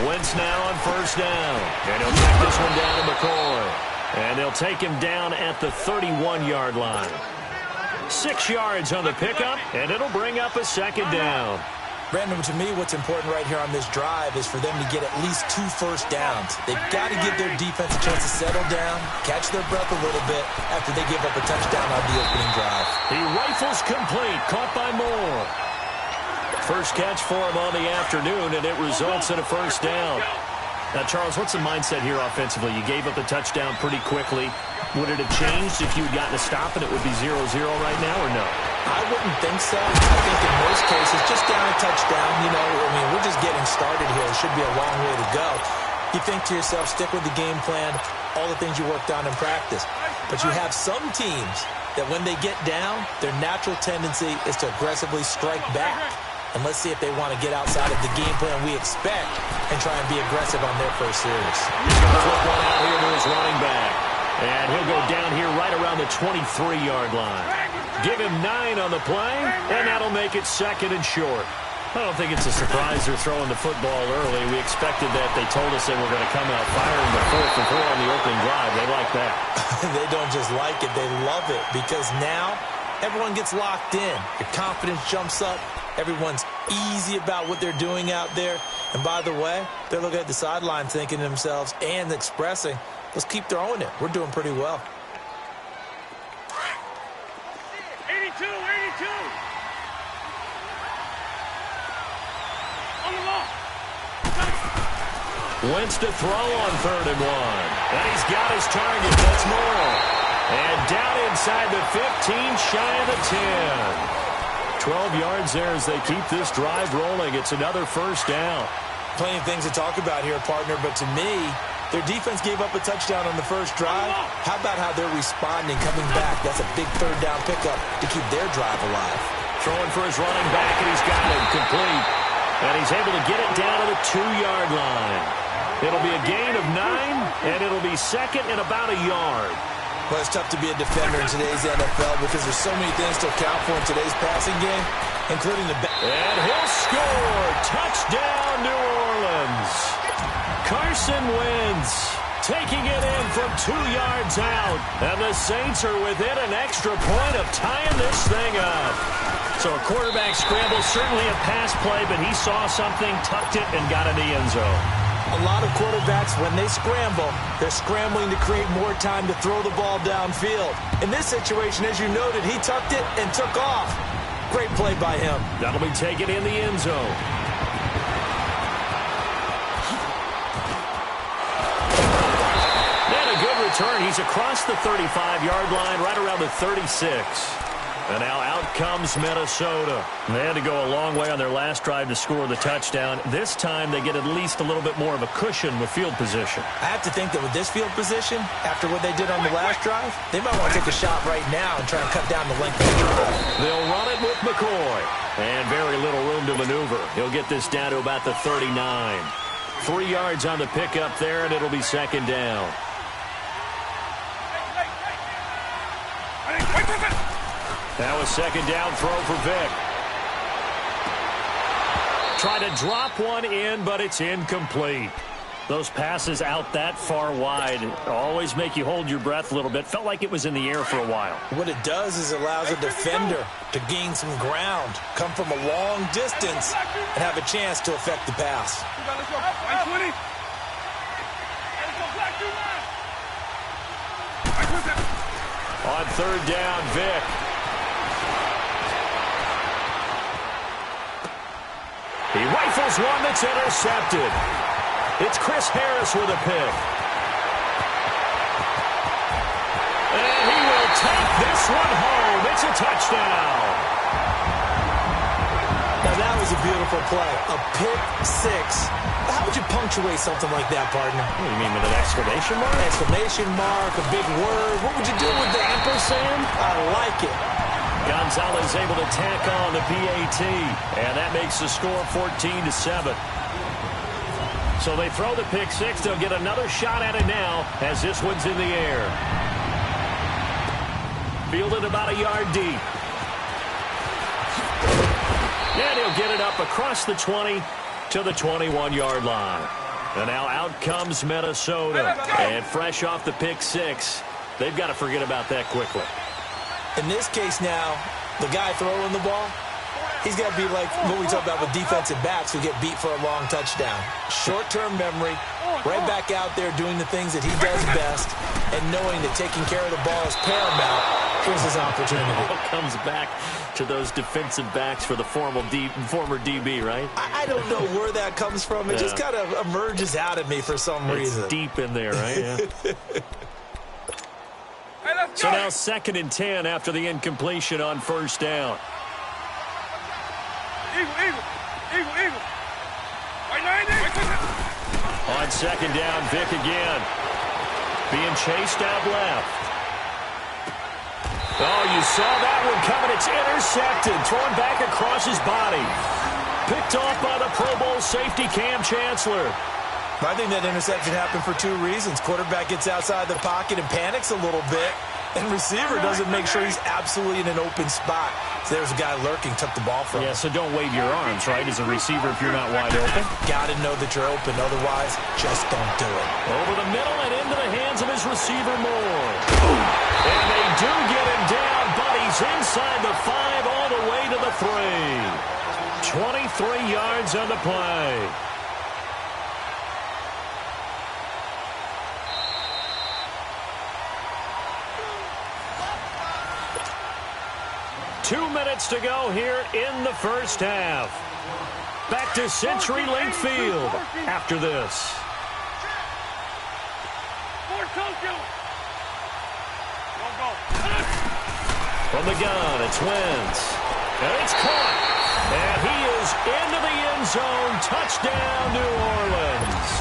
Wentz now on 1st down. And he'll take this one down to McCoy. And they'll take him down at the 31-yard line. 6 yards on the pickup, and it'll bring up a 2nd down. Brandon, to me, what's important right here on this drive is for them to get at least 2 first downs. They've got to give their defense a chance to settle down, catch their breath a little bit after they give up a touchdown on the opening drive. He rifles complete, caught by Moore. First catch for him on the afternoon, and it results in a 1st down. Now, Charles, what's the mindset here offensively? You gave up the touchdown pretty quickly. Would it have changed if you had gotten a stop and it would be 0-0 right now, or no? I wouldn't think so. I think in most cases, just down a touchdown, you know, I mean, we're just getting started here. It should be a long way to go. You think to yourself, stick with the game plan, all the things you worked on in practice. But you have some teams that when they get down, their natural tendency is to aggressively strike back. And let's see if they want to get outside of the game plan we expect and try and be aggressive on their first series. He's going to flip one out here to his running back. And he'll go down here right around the 23-yard line. Give him 9 on the play, and that'll make it 2nd and short. I don't think it's a surprise they're throwing the football early. We expected that. They told us they were going to come out firing the 4th and 4 on the opening drive. They like that. They don't just like it. They love it because now everyone gets locked in. Your confidence jumps up. Everyone's easy about what they're doing out there. And by the way, they're looking at the sideline thinking to themselves and expressing, let's keep throwing it. We're doing pretty well. 82. On the ball. Wentz to throw on 3rd and 1. And he's got his target. That's Moore. And down inside the 15, shy of the 10. 12 yards there as they keep this drive rolling. It's another 1st down. Plenty of things to talk about here, partner, but to me, Their defense gave up a touchdown on the first drive. How about how they're responding, coming back? That's a big third down pickup to keep their drive alive. Throwing for his running back, and he's got it complete. And he's able to get it down to the 2-yard line. It'll be a gain of 9, and it'll be second and about a yard. Well, it's tough to be a defender in today's NFL because there's so many things to account for in today's passing game, including the... And he'll score! Touchdown, New Orleans! Carson Wentz taking it in from 2 yards out. And the Saints are within an extra point of tying this thing up. So a quarterback scramble, certainly a pass play, but he saw something, tucked it, and got in the end zone. A lot of quarterbacks, when they scramble, they're scrambling to create more time to throw the ball downfield. In this situation, as you noted, he tucked it and took off. Great play by him. That'll be taken in the end zone. And a good return. He's across the 35-yard line, right around the 36. And now out comes Minnesota. They had to go a long way on their last drive to score the touchdown. This time they get at least a little bit more of a cushion with field position. I have to think that with this field position, after what they did on the last drive, they might want to take a shot right now and try and cut down the length of the drive. They'll run it with McCoy. And very little room to maneuver. He'll get this down to about the 39. 3 yards on the pickup there, and it'll be second down. Now a second down throw for Vic. Try to drop one in, but it's incomplete. Those passes out that far wide always make you hold your breath a little bit. Felt like it was in the air for a while. What it does is it allows a defender to gain some ground, come from a long distance, and have a chance to affect the pass. On third down, Vic. He rifles one that's intercepted. It's Chris Harris with a pick. And he will take this one home. It's a touchdown. Now that was a beautiful play. A pick six. How would you punctuate something like that, partner? What do you mean, with an exclamation mark? Exclamation mark, a big word. What would you do with the ampersand? I like it. Gonzalez able to tack on the PAT, and that makes the score 14-7. So they throw the pick six. They'll get another shot at it now as this one's in the air. Fielded about a yard deep. And he'll get it up across the 20 to the 21-yard line. And now out comes Minnesota. And fresh off the pick six, they've got to forget about that quickly. In this case now, the guy throwing the ball, he's got to be like what we talk about with defensive backs who get beat for a long touchdown. Short-term memory, right back out there doing the things that he does best, and knowing that taking care of the ball is paramount. Here's his opportunity. It comes back to those defensive backs for the former DB, right? I don't know where that comes from. It just kind of emerges out of me for some reason. It's deep in there, right? Yeah. So now 2nd and 10 after the incompletion on first down. Eagle. On second down, Vic again. Being chased out left. Oh, you saw that one coming. It's intercepted. Thrown back across his body. Picked off by the Pro Bowl safety Cam Chancellor. I think that interception happened for 2 reasons. Quarterback gets outside the pocket and panics a little bit, and receiver doesn't make sure he's absolutely in an open spot. So there's a guy lurking, took the ball from him. Yeah, so don't wave your arms, right, as a receiver if you're not wide open. Got to know that you're open. Otherwise, just don't do it. Over the middle and into the hands of his receiver, Moore. And they do get him down, but he's inside the 5 all the way to the 3. 23 yards on the play. Two minutes to go here in the first half. Back to CenturyLink Field after this. From the gun, it's Wentz. And it's caught. And he is into the end zone. Touchdown, New Orleans.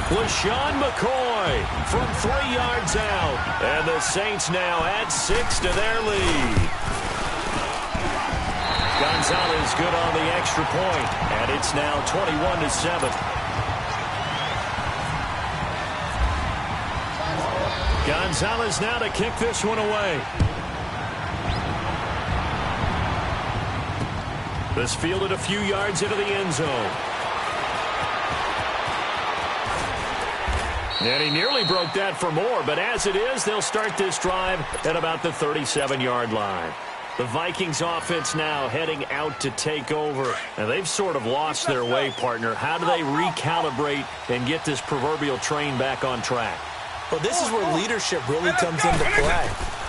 LaShawn McCoy from 3 yards out. And the Saints now add 6 to their lead. Gonzalez good on the extra point, and it's now 21-7. Gonzalez now to kick this one away. This fielded a few yards into the end zone. And he nearly broke that for more, but as it is, they'll start this drive at about the 37-yard line. The Vikings offense now heading out to take over. And they've sort of lost their way, partner. How do they recalibrate and get this proverbial train back on track? Well, this is where leadership really comes into play.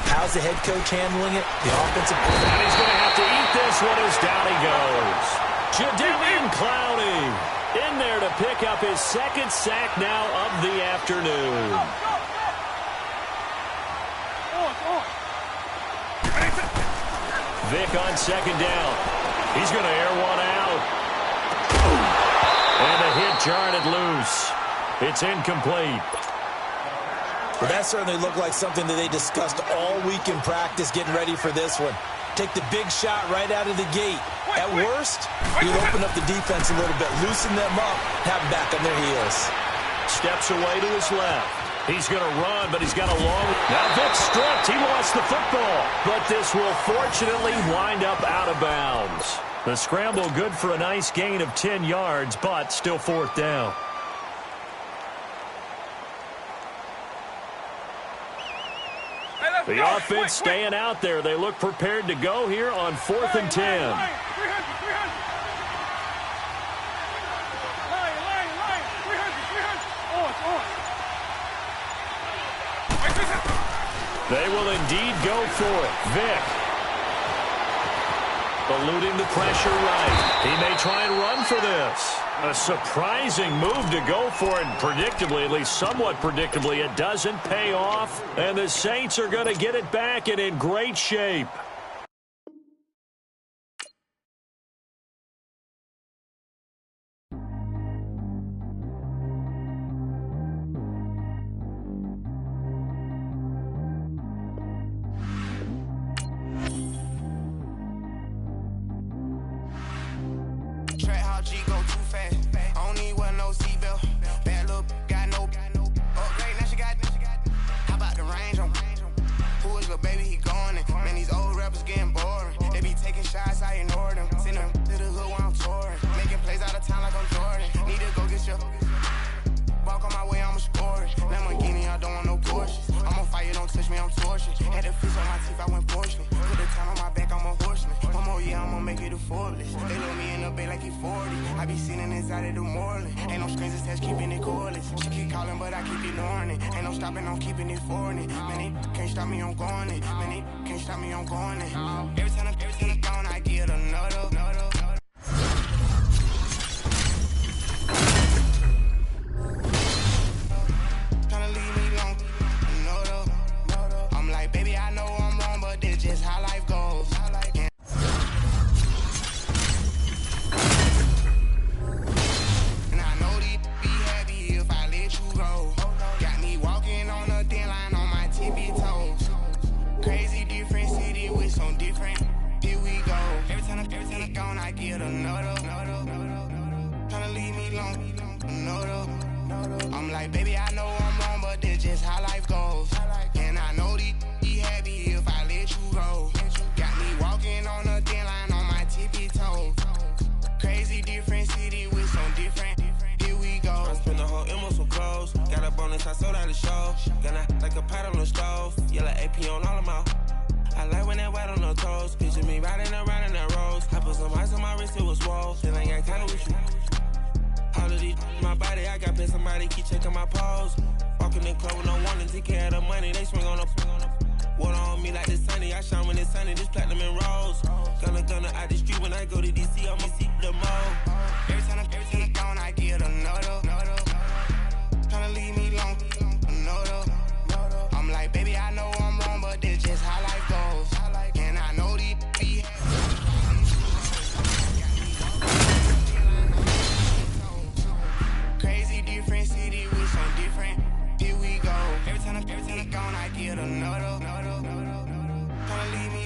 How's the head coach handling it? The offensive coordinator. And he's going to have to eat this one as down he goes. Jadeveon Clowney in there to pick up his second sack now of the afternoon. Vick on second down. He's going to air one out. And the hit jarred it loose. It's incomplete. Well, that certainly looked like something that they discussed all week in practice getting ready for this one. Take the big shot right out of the gate. At worst, you'll open up the defense a little bit, loosen them up, have them back on their heels. Steps away to his left. He's going to run, but he's got a long... Now Vick stripped. He lost the football. But this will fortunately wind up out of bounds. The scramble good for a nice gain of 10 yards, but still fourth down. The offense staying out there. They look prepared to go here on 4th and 10. They will indeed go for it. Vick eluding the pressure right. He may try and run for this. A surprising move to go for it. Predictably, at least somewhat predictably, it doesn't pay off. And the Saints are going to get it back and in great shape.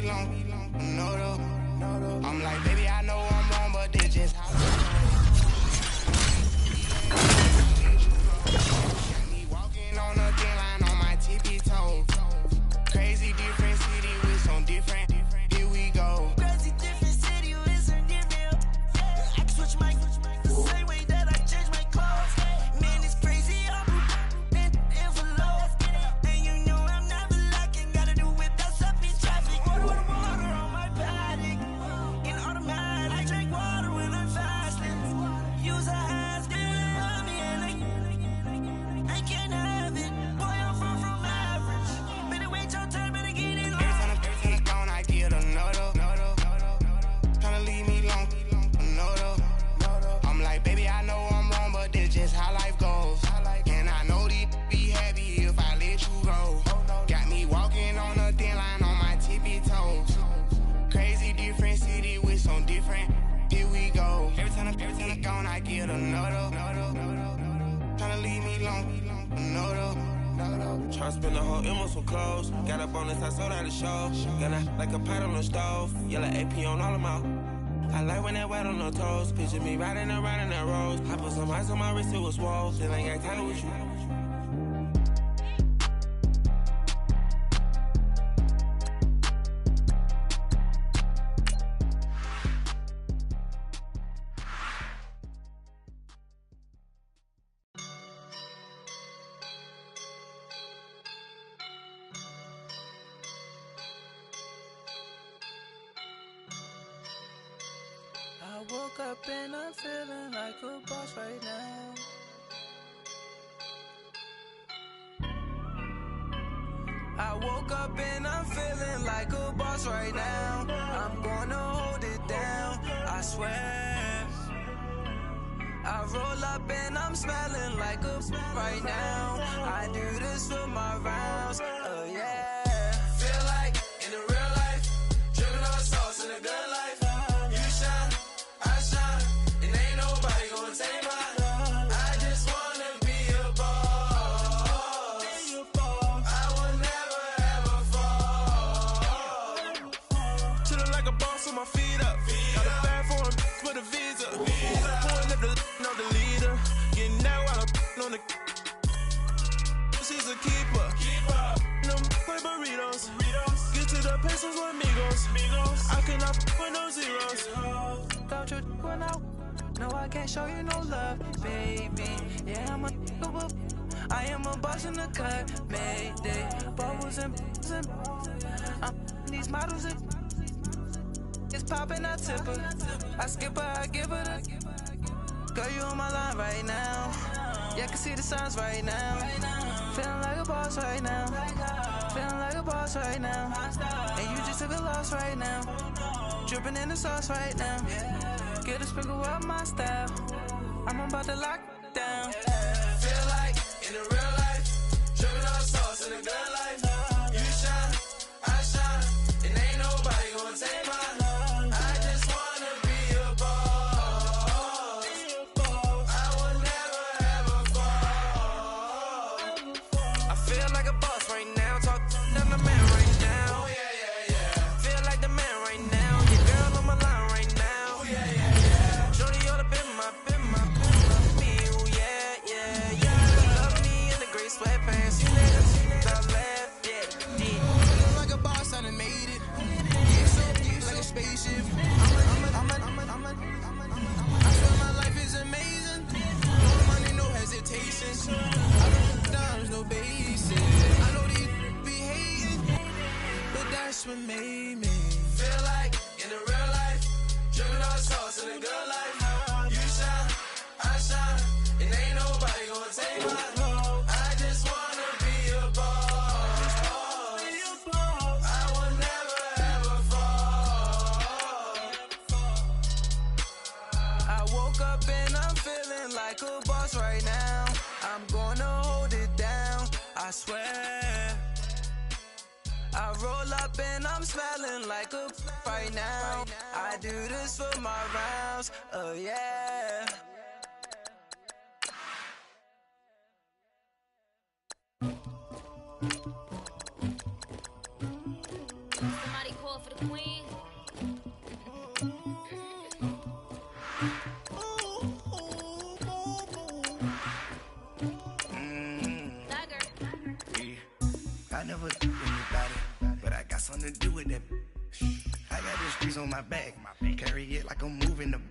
long, no though. I'm like, baby, I know I'm wrong, but this just how me walking on a thin line on my tippy toes. Crazy different city with some different. Here we go. Crazy different city with some different. I can switch my the same way that I change my clothes. Man, it's crazy. I'm in envelope. And you know I'm never lacking. Gotta do with that stuff in traffic. Water on my paddock. In automatic. I drink water when I'm fasting. Use a has on me and I can't have it. Boy, I'm far from average. Better wait your turn, better get in line. Every time I'm gone, I get another. Tryna leave me alone, no. I'm like, baby, I know I'm wrong, but this just how life goes. And I know these be happy if I let you go. Got me walking on a thin line on my tippy toes. Crazy different city with some different. Here we go. Every time I'm gone, I get another. Tryna leave me alone, no. Tryna spend the whole M on some clothes. Got up on this, I sold out the show. Got out like a pot on the stove. Yellow AP on all of them out. I like when that wet on the toes. Picture me riding around in that rose. I put some ice on my wrist, it was swole. Still ain't got time with you. I woke up and I'm feeling like a boss right now. I woke up and I'm feeling like a boss right now. I'm gonna hold it down, I swear. I roll up and I'm smelling like a right now. I do this for my rounds, oh yeah. Feel like in the real life, dripping on sauce in the good life. You shine, I shine, and ain't nobody gonna take mine. I just wanna be a boss. I will never ever fall. Chillin' like a boss with my feet up. Got a bag for him with a visa. Pulling up the on the leader. Getting that while I'm on the. She's a keeper. No play burritos. Get to the pesos with amigos. I cannot with no zeros. Don't you run out? No, I can't show you no love, baby. Yeah, I am a boss in the cut. Mayday. Bubbles and I'm these models and it's popping, I tip her. I skip her, I give her the. Girl, you on my line right now. Yeah, I can see the signs right now. Feeling like a boss right now. Feeling like a boss right now. And you just took a loss right now. Dripping in the sauce right now. Get a sprinkle up my style. I'm about to lock down. Feel like in the real life, dripping on sauce in the good life. You shine, I shine, and ain't nobody gonna take mine. I just wanna be a boss. I will never ever fall. I feel like a boss right now. Talk down the man right now. Feel like the man right now. Your girl on my line right now. Shorty all up in my me. Ooh, yeah. Love me in the gray sweatpants. You left, yeah. Feeling like a boss, I done made it. Yeah, so like a spaceship. I feel my life is amazing. No money, no hesitation. I don't put dimes, no basic. I know these be hating, but that's what made me. Feel like in the real life, dripping on sauce in the good life. You shine, I shine, and ain't nobody gonna take mine. I just wanna be a boss. I will never ever fall. I woke up and I'm feeling like a boss right now. I'm gonna hold it down, I swear. I roll up and I'm smelling like a right now. I do this for my rounds, oh yeah. Somebody call for the queen. I never do anybody, but I got something to do with that. I got the streets on my back, carry it like I'm moving them.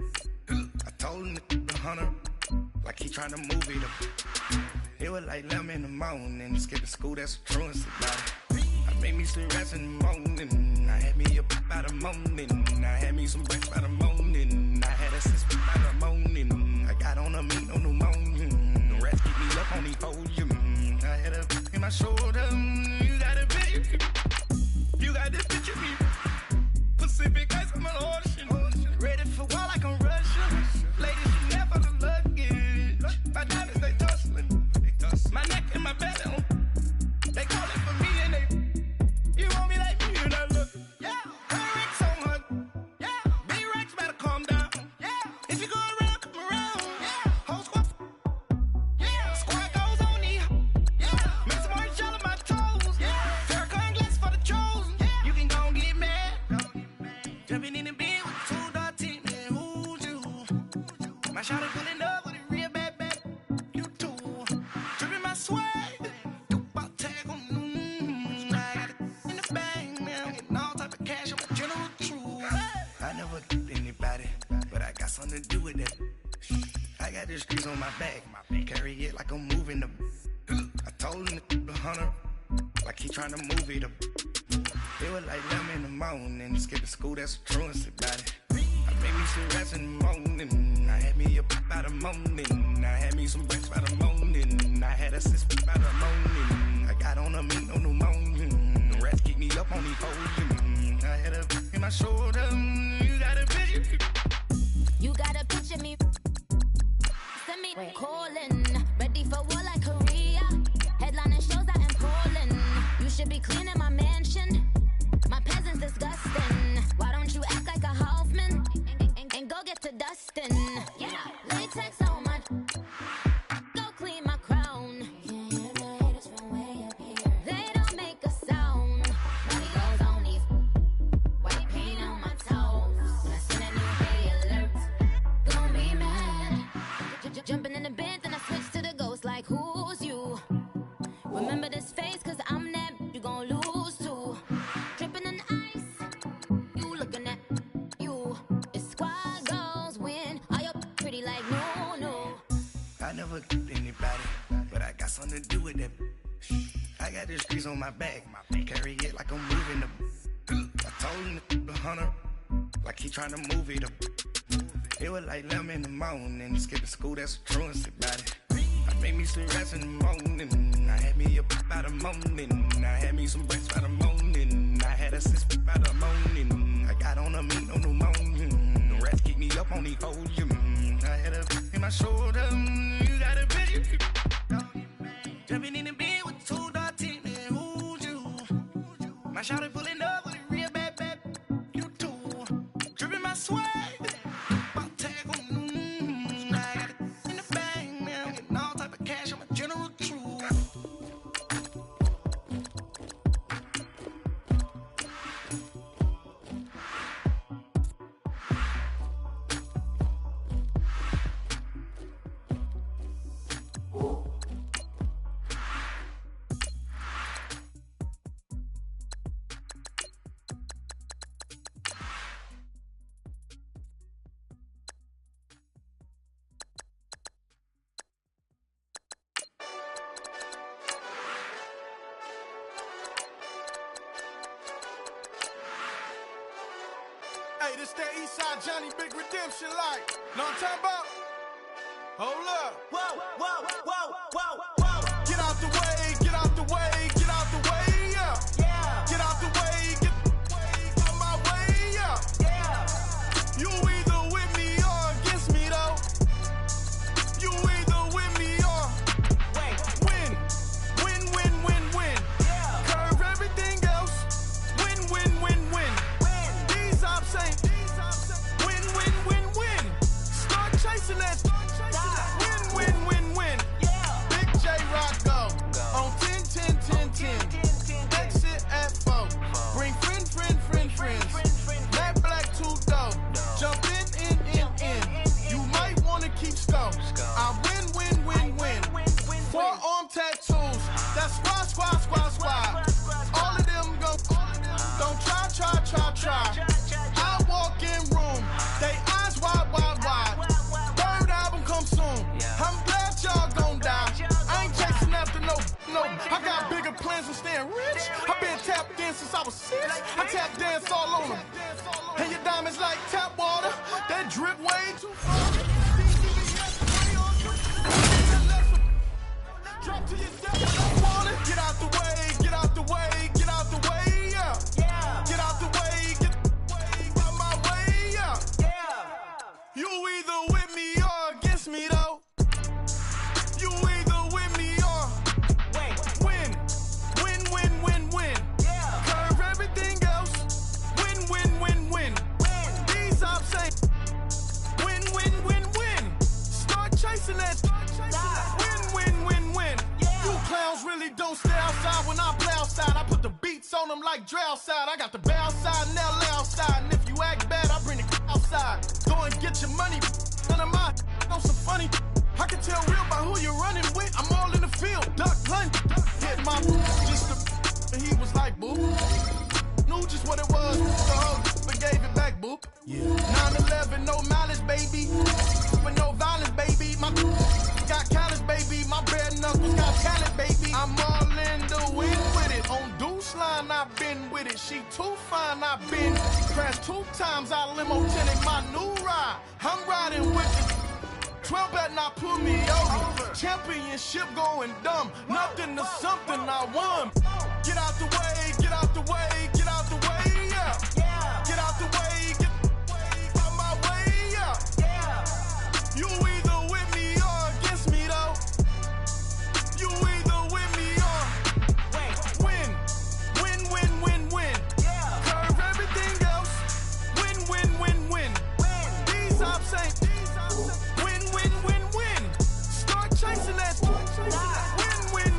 I told him the hunter, like he trying to move it up. It was like 11 in the morning, skipping school, that's the truest about it. I made me some rest in the morning, I had me a pop by the morning, I had me some breaks by the morning, I had a six by the morning, I got on a meat on the morning, the rest keep me up on the podium, I had a in my shoulder, you got a bitch, you got this bitch of me, Pacific ice, I'm an ocean, ready for war like I'm Russian, ladies, you never the luggage, my diamonds, they tussling, my neck and my belly, they call it for me and they, you want me like me and I look, yeah, Rex on her, yeah, B-Rex better calm down, yeah, if you go around, come around, yeah, whole squad, yeah, squad goes on the, yeah, make some orange gel on my toes, yeah, Farrakhan glass for the chosen, yeah, you can go and get mad, jumping in the bed with 2 dark teeth, man, who's you, my shawty pulling up with a real bad, you too, dripping my swag, I never do anybody, but I got something to do with that. I got the streets on my back, carry it like I'm moving them. I told him the hunter, like he trying to move it up. It was like 11 in the morning, skipping school, that's the truest about it. I made me some rest in the morning, I had me a pop by the morning, I had me some breaks by the morning, I had a six by the morning, I got on a meat on the morning, the rest keep me up on the podium, I had a in my shoulder, you got a picture. You got a picture me. Send me calling. Ready for war like Korea. Headlining shows out in Poland. You should be cleaning my mansion. My peasants disgusting. Why don't you act like a Hoffman and go get to dustin'? Yeah, latex on my. Go clean my crown. They don't make a sound. Money goes on these. White paint on my toes. When I send a new day alert, gon' be mad. Jumping in the bed, then I switch to the ghost like who's you? Remember this face, cause I'm that you gon' lose too. Dripping in ice, you looking at you. It's squad goals win. Are you pretty like no? I never do anybody, but I got something to do with that. I got the streets on my back, carry it like I'm moving them. I told him the hunter, like he trying to move it up. It was like 11 in the morning, skipping school, that's the truest about it. I made me some rest in the morning, I had me a pop by the morning, I had me some breaks by the morning, I had a six by the morning, I got on a meat on the morning, the rest keep me up on the podium, I had a in my shoulder, you got a bitch. Jumping in the bed with 2 dark teeth, man, who's you? My shawty pulling up with a real bad, you too. Dripping my swag, about tag on, I got it in the bag, man, I'm getting all type of cash, I'm a general true. Hey, this that Eastside Johnny Big Redemption like. Know what I'm talking about? Hold up. Whoa. Get out the way, get out the way, get out the way, yeah. Get out the way, get out my way, yeah. You either with me or against me, though. You either with me or win. Curve everything else. Win. These ops ain't win. Start chasing that. Win. Big J Rock go. tap dance all on them. And your diamonds like tap water, that drip way too far. Drop to your step, get out the way, get out the way, get out the way, yeah. Get out the way, get out my way, yeah. You either with me or against me though. You either with me or win. Curve everything else. Win. These I'm saying win. Start chasing that. Win. You clowns really don't stay outside when I play outside. I put the beats on them like Dre outside. I got the bow side and LA outside. And if you act bad, I bring the outside. Go and get your money. None of my know some funny. I can tell real by who you're running with. I'm all in the field. Duck, lunge, hit my just the and he was like, boo. Knew just what it was. The whole but gave it back, boo. 9/11, no malice, baby. But no violence, baby. My got callous, baby. My bare knuckles got talent, baby. I'm all in the wind with it. On Deuce line, I've been with it. She too fine, I've been crashed 2 times. I limo tinted my new ride. I'm riding with the 12 better not pull me over. Championship going dumb. Nothing to something I won. Get out the way, get out the way, get out the way, yeah. Get out the way, get out my way, yeah. You either with me or against me though. You either with me or win. Curve everything else. Win. These I'm saying win. Start chasing that. Win.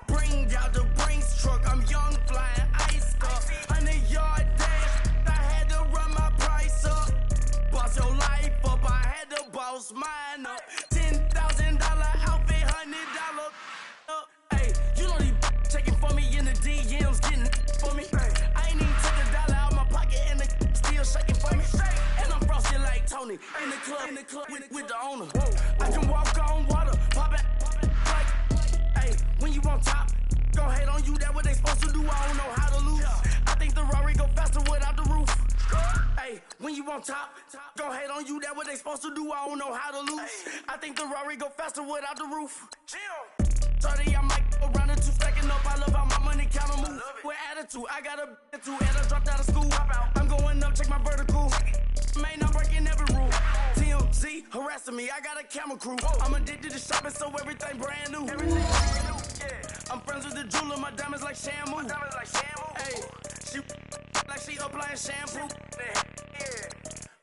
Bring out the Brinks truck, I'm young, flying ice up. 100-yard dash, I had to run my price up. Boss your life up, I had to boss mine up. $10,000 outfit, $100 up. Hey, you know these checking for me in the DMs, getting for me. I ain't even took $1 out my pocket and the still shaking for me. And I'm frosted like Tony in the club with the owner. I can walk on water, pop it like, hey, when you on top. Go hate on you, that what they supposed to do, I don't know how to lose. I think the Rari go faster without the roof. Hey, when you on top, go hate on you, that what they supposed to do, I don't know how to lose. I think the Rari go faster without the roof. 30, I might go round and 2 stacking up, I love how my money counter move. With attitude, I got a attitude, and I dropped out of school. I'm going up, check my vertical. Man, I'm breaking every rule. TMZ harassing me, I got a camera crew. I'm addicted to shopping, so everything brand new. I'm friends with the jeweler, my diamonds like Shamu. Hey, she like she applying shampoo.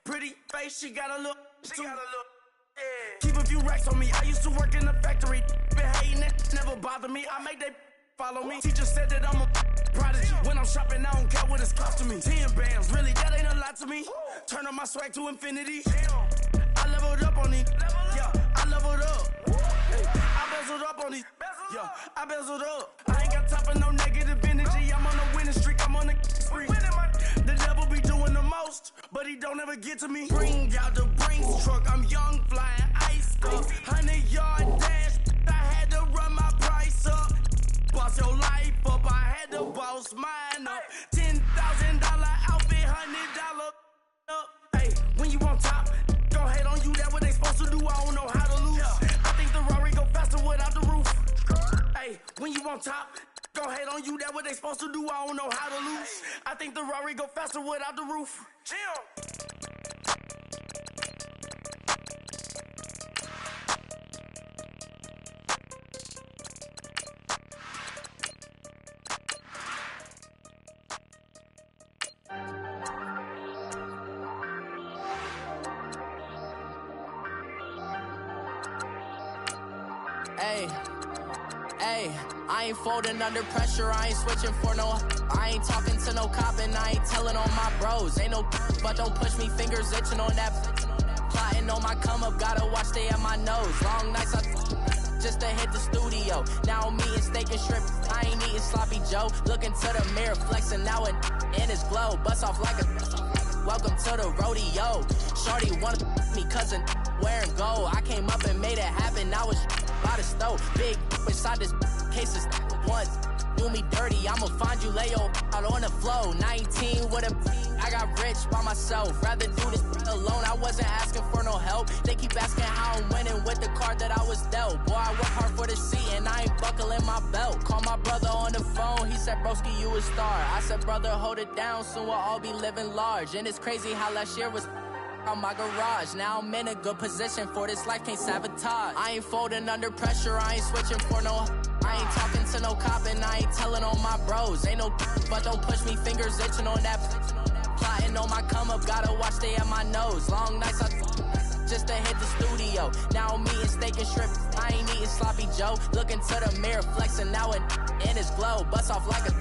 Pretty face, she got a look. Keep a few racks on me. I used to work in the factory. Been hating it, never bother me. I make they follow me. Teacher said that I'm a prodigy. When I'm shopping, I don't care what it's costing me. 10 bands, really, that ain't a lot to me. Turn up my swag to infinity. I leveled up on these. Yeah, I leveled up. I bezeled up on these. Yeah, I bezeled up. I ain't got time for no negative energy. I'm on a winning streak. I'm on a spree. The devil be doing the most, but he don't ever get to me. Bring out the Brinks truck. I'm young, flying ice up. 100-yard dash. I had to run my price up. Boss your life up. I had to boss mine up. $10,000 outfit, $100 up. Hey, when you on top, go hate on you. That what they supposed to do. I don't know how to lose. I think the Rari go faster without the roof. Hey, when you on top, go hate on you. That what they supposed to do. I don't know how to lose. I think the Rari go faster without the roof. Hey, I ain't folding under pressure, I ain't switching for no. I ain't talking to no cop and I ain't telling on my bros. Ain't no but don't push me, fingers itching on that. Plotting on my come up, gotta watch they at my nose. Long nights, just to hit the studio. Now I'm eating steak and shrimp, I ain't eating sloppy Joe. Looking to the mirror, flexing now in his glow. Bust off like a welcome to the rodeo. Shorty wanna me cousin wearing gold. I came up and made it happen, I was by the stove. Big inside this cases once. Do me dirty, I'ma find you, lay your out on the floor. 19 with a I got rich by myself. Rather do this alone, I wasn't asking for no help. They keep asking how I'm winning with the card that I was dealt. Boy, I work hard for the seat and I ain't buckling my belt. Call my brother on the phone, he said, broski, you a star. I said, brother, hold it down, soon we'll all be living large. And it's crazy how last year was on my garage. Now I'm in a good position for this life, can't sabotage. I ain't folding under pressure, I ain't switching for no. I ain't talking to no cop and I ain't telling on my bros. Ain't no but don't push me, fingers itching on that. Plotting on my come up, gotta watch stay at my nose. Long nights I just to hit the studio. Now I'm eating steak and shrimp, I ain't eating sloppy Joe. Looking to the mirror, flexing now in his glow. Bust off like a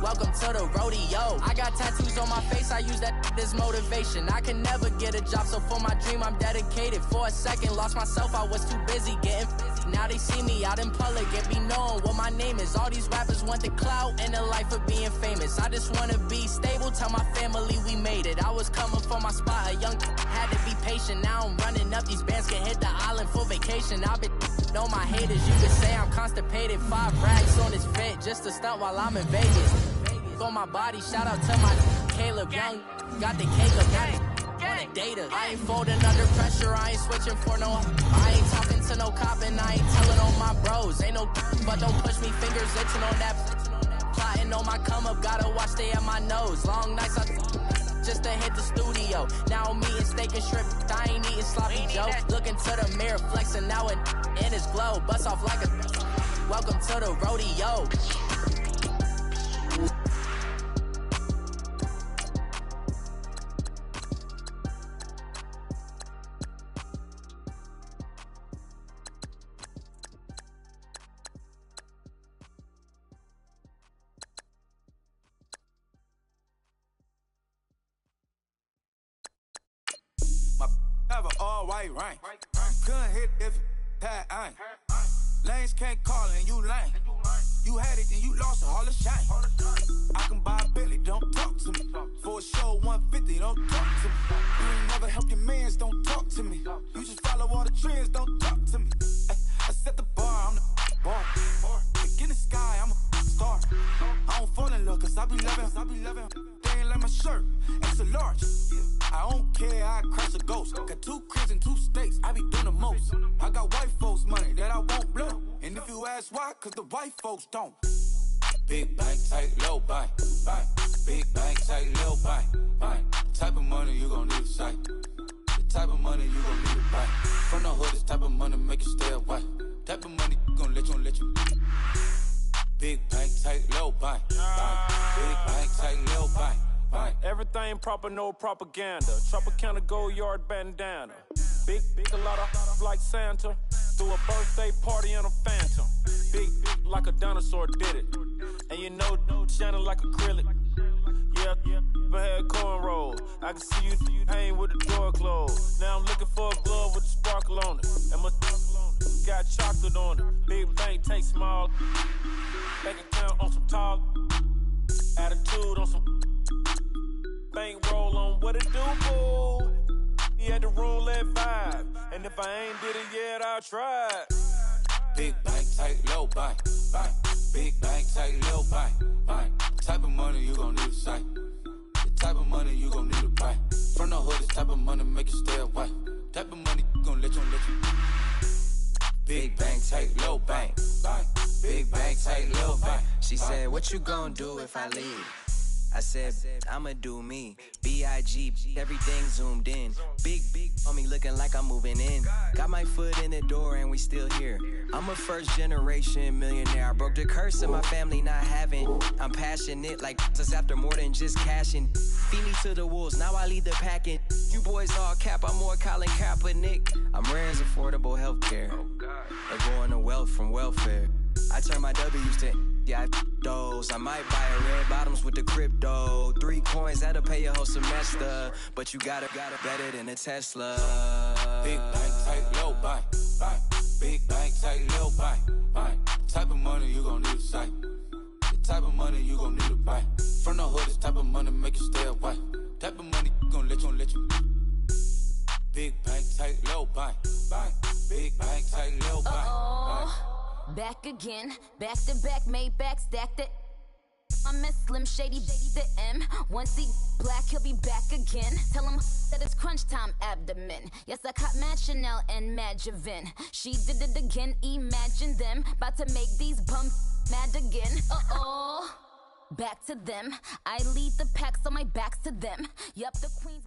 welcome to the rodeo. I got tattoos on my face, I use that as motivation. I can never get a job, so for my dream I'm dedicated. For a second, lost myself, I was too busy getting busy. Now they see me out in public and be knowing what my name is. All these rappers want the clout and the life of being famous. I just wanna be stable, tell my family we made it. I was coming for my spot, a young had to be patient. Now I'm running up, these bands can hit the island for vacation. I've been on my haters, you could say I'm constipated. 5 racks on his fit, just to stunt while I'm in Vegas. On my body, shout out to my Caleb Young. Got the cake up, got it on the data. I ain't folding under pressure, I ain't switching for no. I ain't talking to no cop and I ain't telling on my bros. Ain't no but don't push me, fingers itching on that. Plotting on my come up, gotta watch stay at my nose. Long nights I just to hit the studio. Now I'm eating steak and shrimp, I ain't eating sloppy Joe. Looking to the mirror, flexing now in his glow. Bust off like a welcome to the rodeo. Have an all-white rank. Couldn't hit if it had ain't. Lanes can't call and you lame. You had it and you lost it, all the shame. I can buy a Billy, don't talk to me. For a show 150, don't talk to me. You ain't never help your mans, don't talk to me. You just follow all the trends, don't talk to me. I set the bar, I'm the bar. Like in the sky, I'm a star. I don't fall in love, cause I be loving. They ain't like my shirt, it's a large. I don't care, I crush a ghost. Got 2 cribs and 2 states, I be doing the most. I got white folks money that I won't blow. And if you ask why, cause the white folks don't. Big bank, tight, low bank, bank. Big bank, tight, low bank, bank. Type of money you gon' need a sight. The type of money you gon' need a bank. From the hood, this type of money make you stay away. Type of money gon' let you. Big bank, tight, low bank, bank. Big bank, tight, low bank. Everything proper, no propaganda. Tropicana gold yard bandana. Big, a lot of like Santa. Threw a birthday party in a phantom. Big like a dinosaur did it. And you know, shining like acrylic. Yeah, I had cornrows. I can see you hang with the door closed. Now I'm looking for a glove with a sparkle on it. And my got chocolate on it. Big bank, take small. Bank account on some tall. Attitude on some. Bank roll on what it do, boo. He had the roulette vibe. And if I ain't did it yet, I'll try. Big bank, tight, low bank, bank. Big bank, tight, low bank, bank. Type of money you gon' need a sight. The type of money you gon' need a bank. From the hood, this type of money make you stay away. Type of money gon' let you. Big bank, tight, low bank, bank. Big bank, tight, low bank. She said, what you gon' do if I leave? I said, I'ma do me. B.I.G. Everything zoomed in. Big on me looking like I'm moving in. Got my foot in the door and we still here. I'm a first generation millionaire. I broke the curse of my family not having. I'm passionate like us after more than just cashing. Feed me to the wolves, now I lead the packing. You boys all cap, I'm more Colin Kaepernick. I'm rare as affordable healthcare. Or going to wealth from welfare. I turn my W's to those. I might buy a red bottoms with the crypto. 3 coins, that'll pay your whole semester. But you gotta better than a Tesla. Big bank, tight, low bank, bank. Big bank, tight, little bite. Type of money you gon' need a sight. The type of money you gon' need a buy. From the hood, this type of money make you stay away. Type of money gon' let you. Big bank, tight, little bite. Big bank, tight, little bite. Back again, back to back, made back, stacked it. I'm a Slim Shady, the M. Once he black, he'll be back again. Tell him that it's crunch time abdomen. Yes, I caught Mad Chanel and Mad Javin. She did it again, imagine them. About to make these bums mad again. Back to them. I lead the pack, so my back's to them. Yup, the queen's...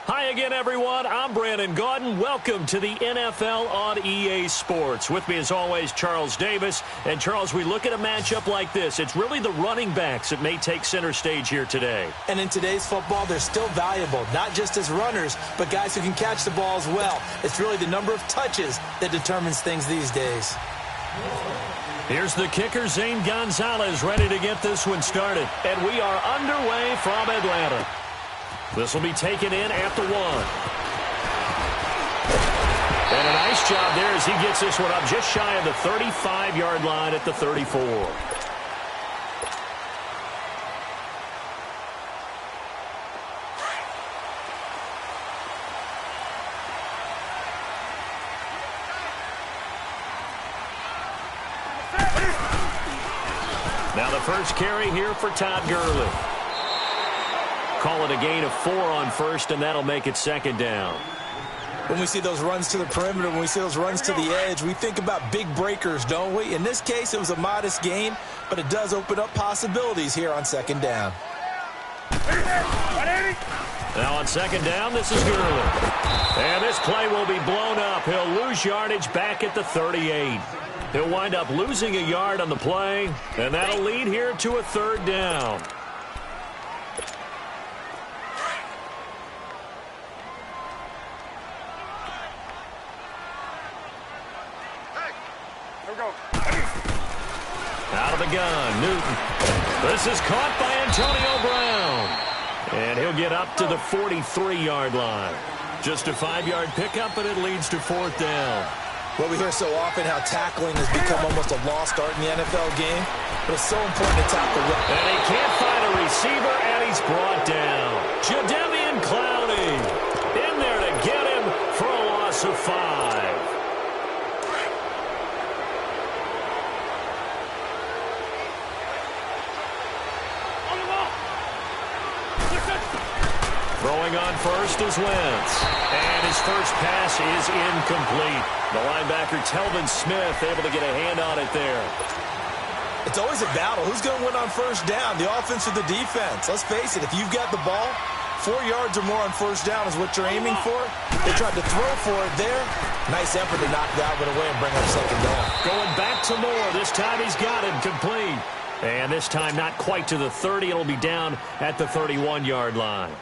Hi again, everyone. I'm Brandon Gaudin. Welcome to the NFL on EA Sports. With me, as always, Charles Davis. And, Charles, we look at a matchup like this. It's really the running backs that may take center stage here today. And in today's football, they're still valuable, not just as runners, but guys who can catch the ball as well. It's really the number of touches that determines things these days. Here's the kicker, Zane Gonzalez, ready to get this one started. And we are underway from Atlanta. This will be taken in at the 1. And a nice job there as he gets this one up just shy of the 35-yard line at the 34. Now the first carry here for Todd Gurley. Call it a gain of 4 on first, and that'll make it second down. When we see those runs to the perimeter, when we see those runs to the edge, we think about big breakers, don't we? In this case, it was a modest gain, but it does open up possibilities here on second down. Now on second down, this is Gurley. And this play will be blown up. He'll lose yardage back at the 38. He'll wind up losing a yard on the play, and that'll lead here to a third down. Out of the gun, Newton. This is caught by Antonio Brown. And he'll get up to the 43-yard line. Just a 5-yard pickup, and it leads to fourth down. Well, we hear so often how tackling has become almost a lost art in the NFL game, but it's so important to tackle well. And he can't find a receiver, and he's brought down. Jadeveon Clowney in there to get him for a loss of 5. Throwing on first is Wentz. And his first pass is incomplete. The linebacker, Telvin Smith, able to get a hand on it there. It's always a battle. Who's going to win on first down, the offense or the defense? Let's face it, if you've got the ball, 4 yards or more on first down is what you're aiming for. They tried to throw for it there. Nice effort to knock that one away and bring up second down. Going back to Moore. This time he's got it complete. And this time not quite to the 30. It'll be down at the 31-yard line.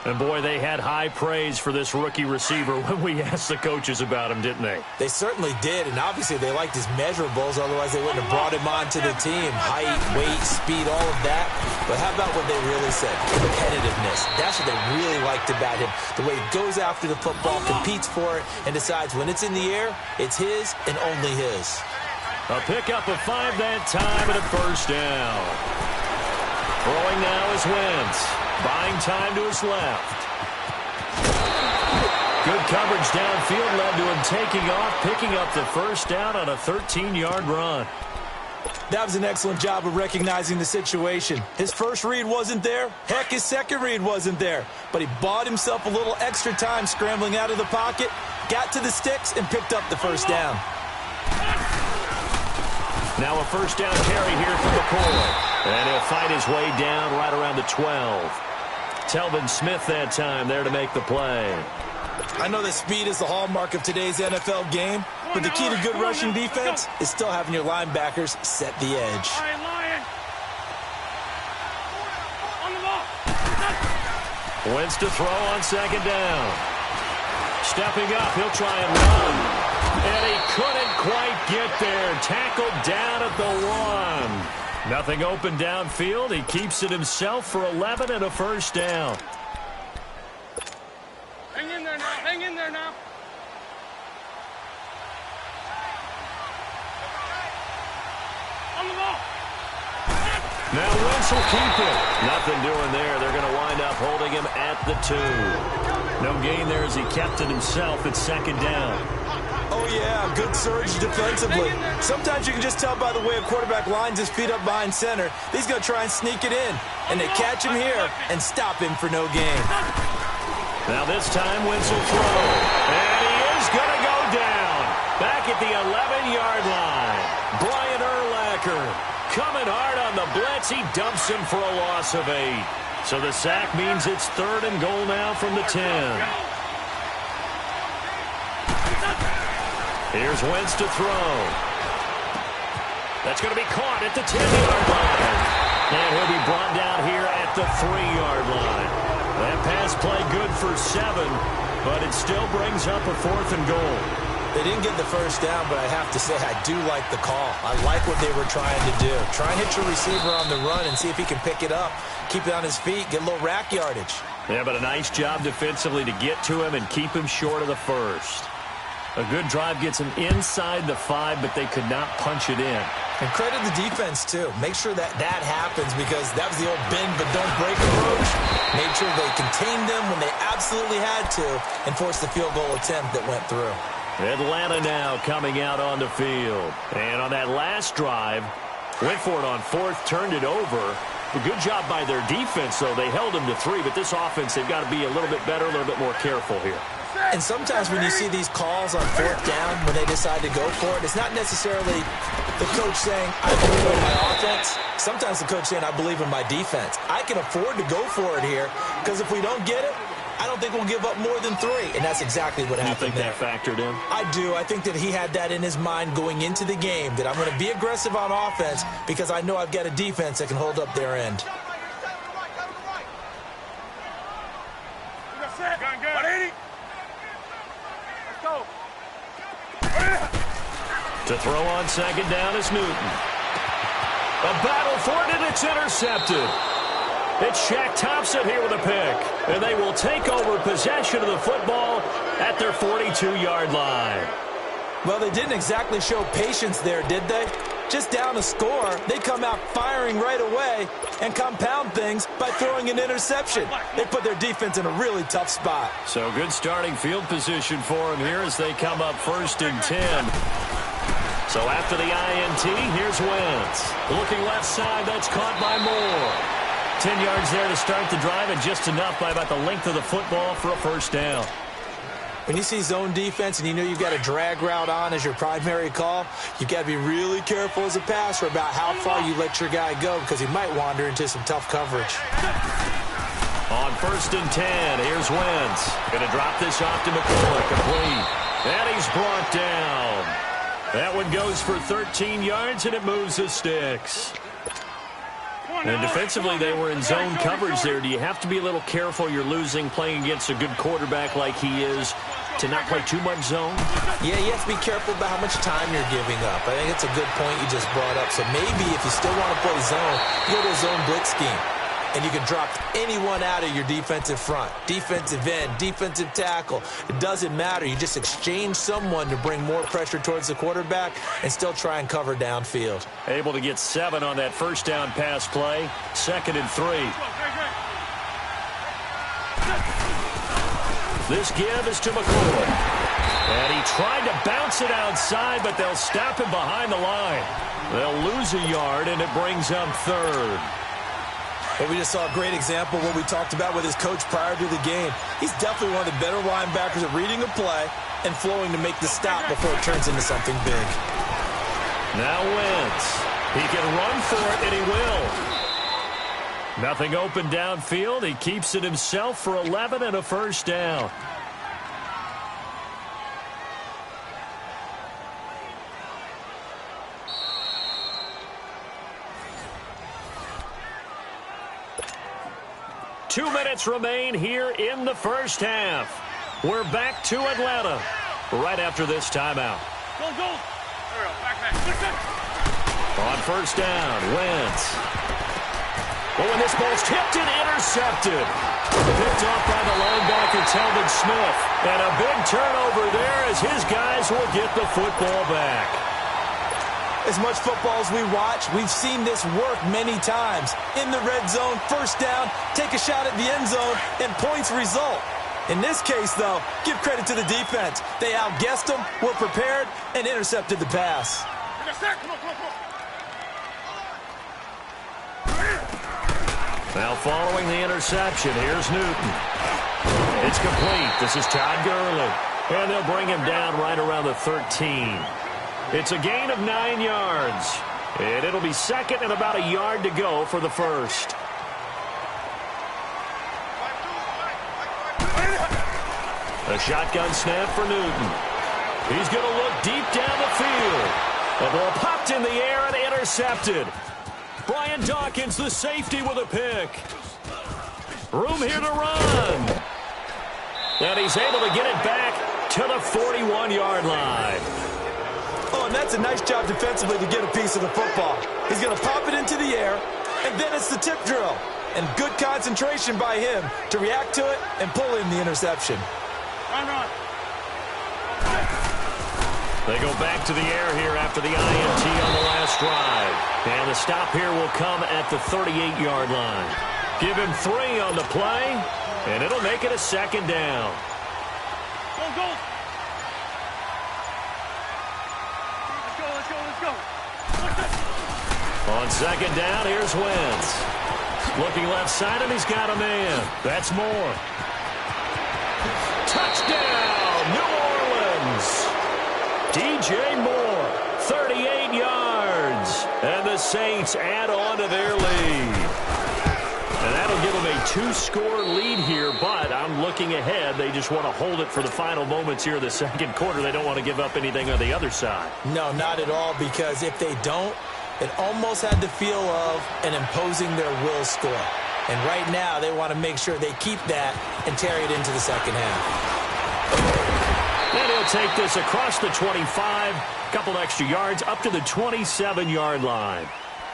And, boy, they had high praise for this rookie receiver when we asked the coaches about him, didn't they? They certainly did, and obviously they liked his measurables. Otherwise, they wouldn't have brought him onto the team. Height, weight, speed, all of that. But how about what they really said? Competitiveness. That's what they really liked about him. The way he goes after the football, competes for it, and decides when it's in the air, it's his and only his. A pickup of 5 that time and a first down. Throwing now is Wentz. Buying time to his left. Good coverage downfield led to him taking off, picking up the first down on a 13-yard run. That was an excellent job of recognizing the situation. His first read wasn't there. Heck, his second read wasn't there. But he bought himself a little extra time scrambling out of the pocket, got to the sticks, and picked up the first down. Now a first down carry here for McCoy. And he'll fight his way down right around the 12. Telvin Smith that time there to make the play. I know that speed is the hallmark of today's NFL game, but the key to good rushing defense is still having your linebackers set the edge. Wentz to throw on second down. Stepping up, he'll try and run. And he couldn't quite get there. Tackled down at the 1. Nothing open downfield. He keeps it himself for 11 and a first down. Hang in there now. Hang in there now. Now Wentz will keep it. Nothing doing there. They're going to wind up holding him at the 2. No gain there as he kept it himself at second down. Oh, yeah, good surge defensively. Sometimes you can just tell by the way a quarterback lines his feet up behind center. He's going to try and sneak it in. And they catch him here and stop him for no gain. Now this time Wentz will throw. And he is going to go down. Back at the 11-yard line. Brian Urlacher coming hard on the blitz. He dumps him for a loss of 8. So the sack means it's 3rd and goal now from the 10. Here's Wentz to throw. That's going to be caught at the 10-yard line. And he'll be brought down here at the 3-yard line. That pass play good for 7, but it still brings up a 4th and goal. They didn't get the first down, but I have to say I do like the call. I like what they were trying to do. Try and hit your receiver on the run and see if he can pick it up. Keep it on his feet, get a little rack yardage. Yeah, but a nice job defensively to get to him and keep him short of the first. A good drive gets him inside the 5, but they could not punch it in. And credit the defense, too. Make sure that happens because that was the old bend but don't break approach. Made sure they contained them when they absolutely had to and forced the field goal attempt that went through. Atlanta now coming out on the field. And on that last drive, went for it on 4th, turned it over. A good job by their defense, though. They held them to 3, but this offense, they've got to be a little bit better, a little bit more careful here. And sometimes when you see these calls on 4th down, when they decide to go for it, it's not necessarily the coach saying, I believe in my offense. Sometimes the coach saying, I believe in my defense. I can afford to go for it here because if we don't get it, I don't think we'll give up more than 3. And that's exactly what happened there. You think that factored in? I do. I think that he had that in his mind going into the game, that I'm going to be aggressive on offense because I know I've got a defense that can hold up their end. To throw on second down is Newton. A battle for it, and it's intercepted. It's Shaq Thompson here with a pick. And they will take over possession of the football at their 42-yard line. Well, they didn't exactly show patience there, did they? Just down a score, they come out firing right away and compound things by throwing an interception. They put their defense in a really tough spot. So good starting field position for them here as they come up 1st and 10. So after the INT, here's Wentz. Looking left side, that's caught by Moore. 10 yards there to start the drive and just enough by about the length of the football for a 1st down. When you see zone defense and you know you've got a drag route on as your primary call, you've got to be really careful as a passer about how far you let your guy go because he might wander into some tough coverage. On 1st and 10, here's Wentz. Going to drop this off to McCoy, complete. And he's brought down. That one goes for 13 yards, and it moves the sticks. And defensively, they were in zone coverage there. Do you have to be a little careful you're losing playing against a good quarterback like he is to not play too much zone? Yeah, you have to be careful about how much time you're giving up. I think it's a good point you just brought up. So maybe if you still want to play zone, you go to a zone blitz scheme. And you can drop anyone out of your defensive front. Defensive end, defensive tackle. It doesn't matter. You just exchange someone to bring more pressure towards the quarterback and still try and cover downfield. Able to get 7 on that 1st down pass play. 2nd and 3. This give is to McCoy. And he tried to bounce it outside, but they'll stop him behind the line. They'll lose a yard, and it brings up 3rd. But we just saw a great example of what we talked about with his coach prior to the game. He's definitely one of the better linebackers at reading a play and flowing to make the stop before it turns into something big. Now Wentz. He can run for it, and he will. Nothing open downfield. He keeps it himself for 11 and a 1st down. Two minutes remain here in the 1st half. We're back to Atlanta right after this timeout. Go, go. On 1st down, Wentz. Oh, and this ball's tipped and intercepted. Picked off by the linebacker, Telvin Smith. And a big turnover there as his guys will get the football back. As much football as we watch, we've seen this work many times. In the red zone, first down, take a shot at the end zone, and points result. In this case, though, give credit to the defense. They outguessed them, were prepared, and intercepted the pass. Now following the interception, here's Newton. It's complete. This is Todd Gurley. And they'll bring him down right around the 13. It's a gain of 9 yards. And it'll be second and about a yard to go for the first. A shotgun snap for Newton. He's going to look deep down the field. The ball popped in the air and intercepted. Brian Dawkins, the safety, with a pick. Room here to run. And he's able to get it back to the 41-yard line. Oh, and that's a nice job defensively to get a piece of the football. He's going to pop it into the air, and then it's the tip drill. And good concentration by him to react to it and pull in the interception. They go back to the air here after the INT on the last drive. And the stop here will come at the 38-yard line. Give him 3 on the play, and it'll make it a second down. Go. Let's go. On second down, here's Wentz. Looking left side, and he's got a man. That's Moore. Touchdown, New Orleans. DJ Moore, 38 yards. And the Saints add on to their lead. And that'll give them a 2-score lead here, but I'm looking ahead. They just want to hold it for the final moments here of the second quarter. They don't want to give up anything on the other side. No, not at all, because if they don't, it almost had the feel of an imposing their will score. And right now, they want to make sure they keep that and carry it into the second half. And he'll take this across the 25, couple extra yards, up to the 27-yard line.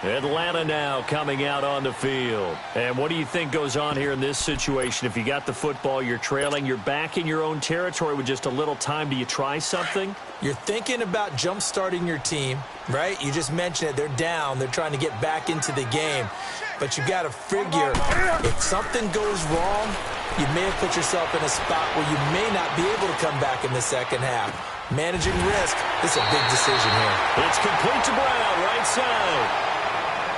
Atlanta now coming out on the field. And what do you think goes on here in this situation? If you got the football, you're trailing, you're back in your own territory with just a little time. Do you try something? You're thinking about jump-starting your team, right? You just mentioned it. They're down. They're trying to get back into the game. But you got to figure, if something goes wrong, you may have put yourself in a spot where you may not be able to come back in the second half. Managing risk, this is a big decision here. It's complete to Brown, right side.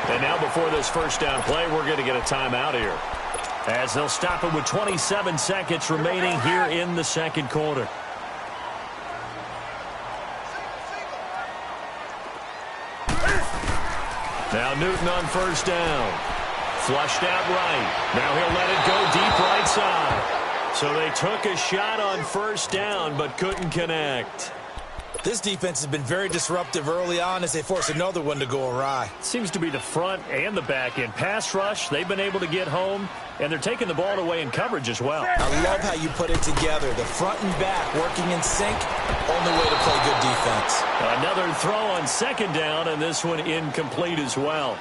And now before this first down play, we're going to get a timeout here, as they'll stop it with 27 seconds remaining here in the second quarter. Now Newton on first down. Flushed out right. Now he'll let it go deep right side. So they took a shot on first down but couldn't connect. This defense has been very disruptive early on as they force another one to go awry. Seems to be the front and the back end. Pass rush, they've been able to get home, and they're taking the ball away in coverage as well. I love how you put it together. The front and back working in sync, only way to play good defense. Another throw on second down, and this one incomplete as well.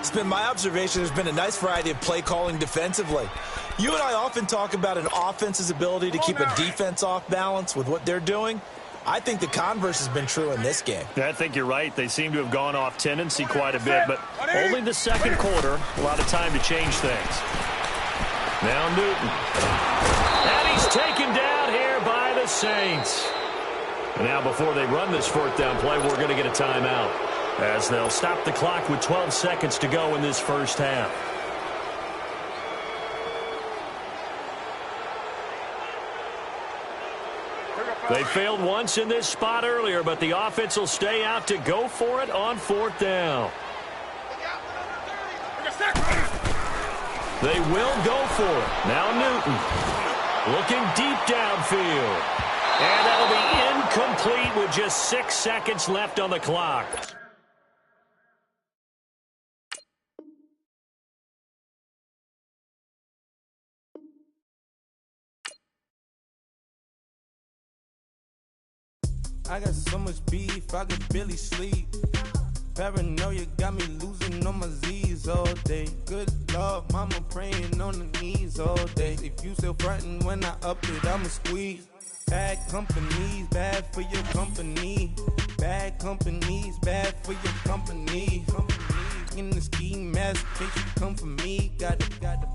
It's been my observation there's been a nice variety of play calling defensively. You and I often talk about an offense's ability to keep a defense off balance with what they're doing. I think the converse has been true in this game. I think you're right. They seem to have gone off tendency quite a bit, but only the second quarter. A lot of time to change things. Now Newton. And he's taken down here by the Saints. And now before they run this fourth down play, we're going to get a timeout, as they'll stop the clock with 12 seconds to go in this first half. They failed once in this spot earlier, but the offense will stay out to go for it on fourth down. They will go for it. Now Newton looking deep downfield. And that'll be incomplete with just 6 seconds left on the clock. I got so much beef, I could barely sleep. Paranoia got me losing on my Z's all day. Good Lord, mama praying on the knees all day. If you still frontin' when I up it, I'ma squeeze. Bad companies, bad for your company. Bad companies, bad for your company. In the ski mask, in case you come for me. Got it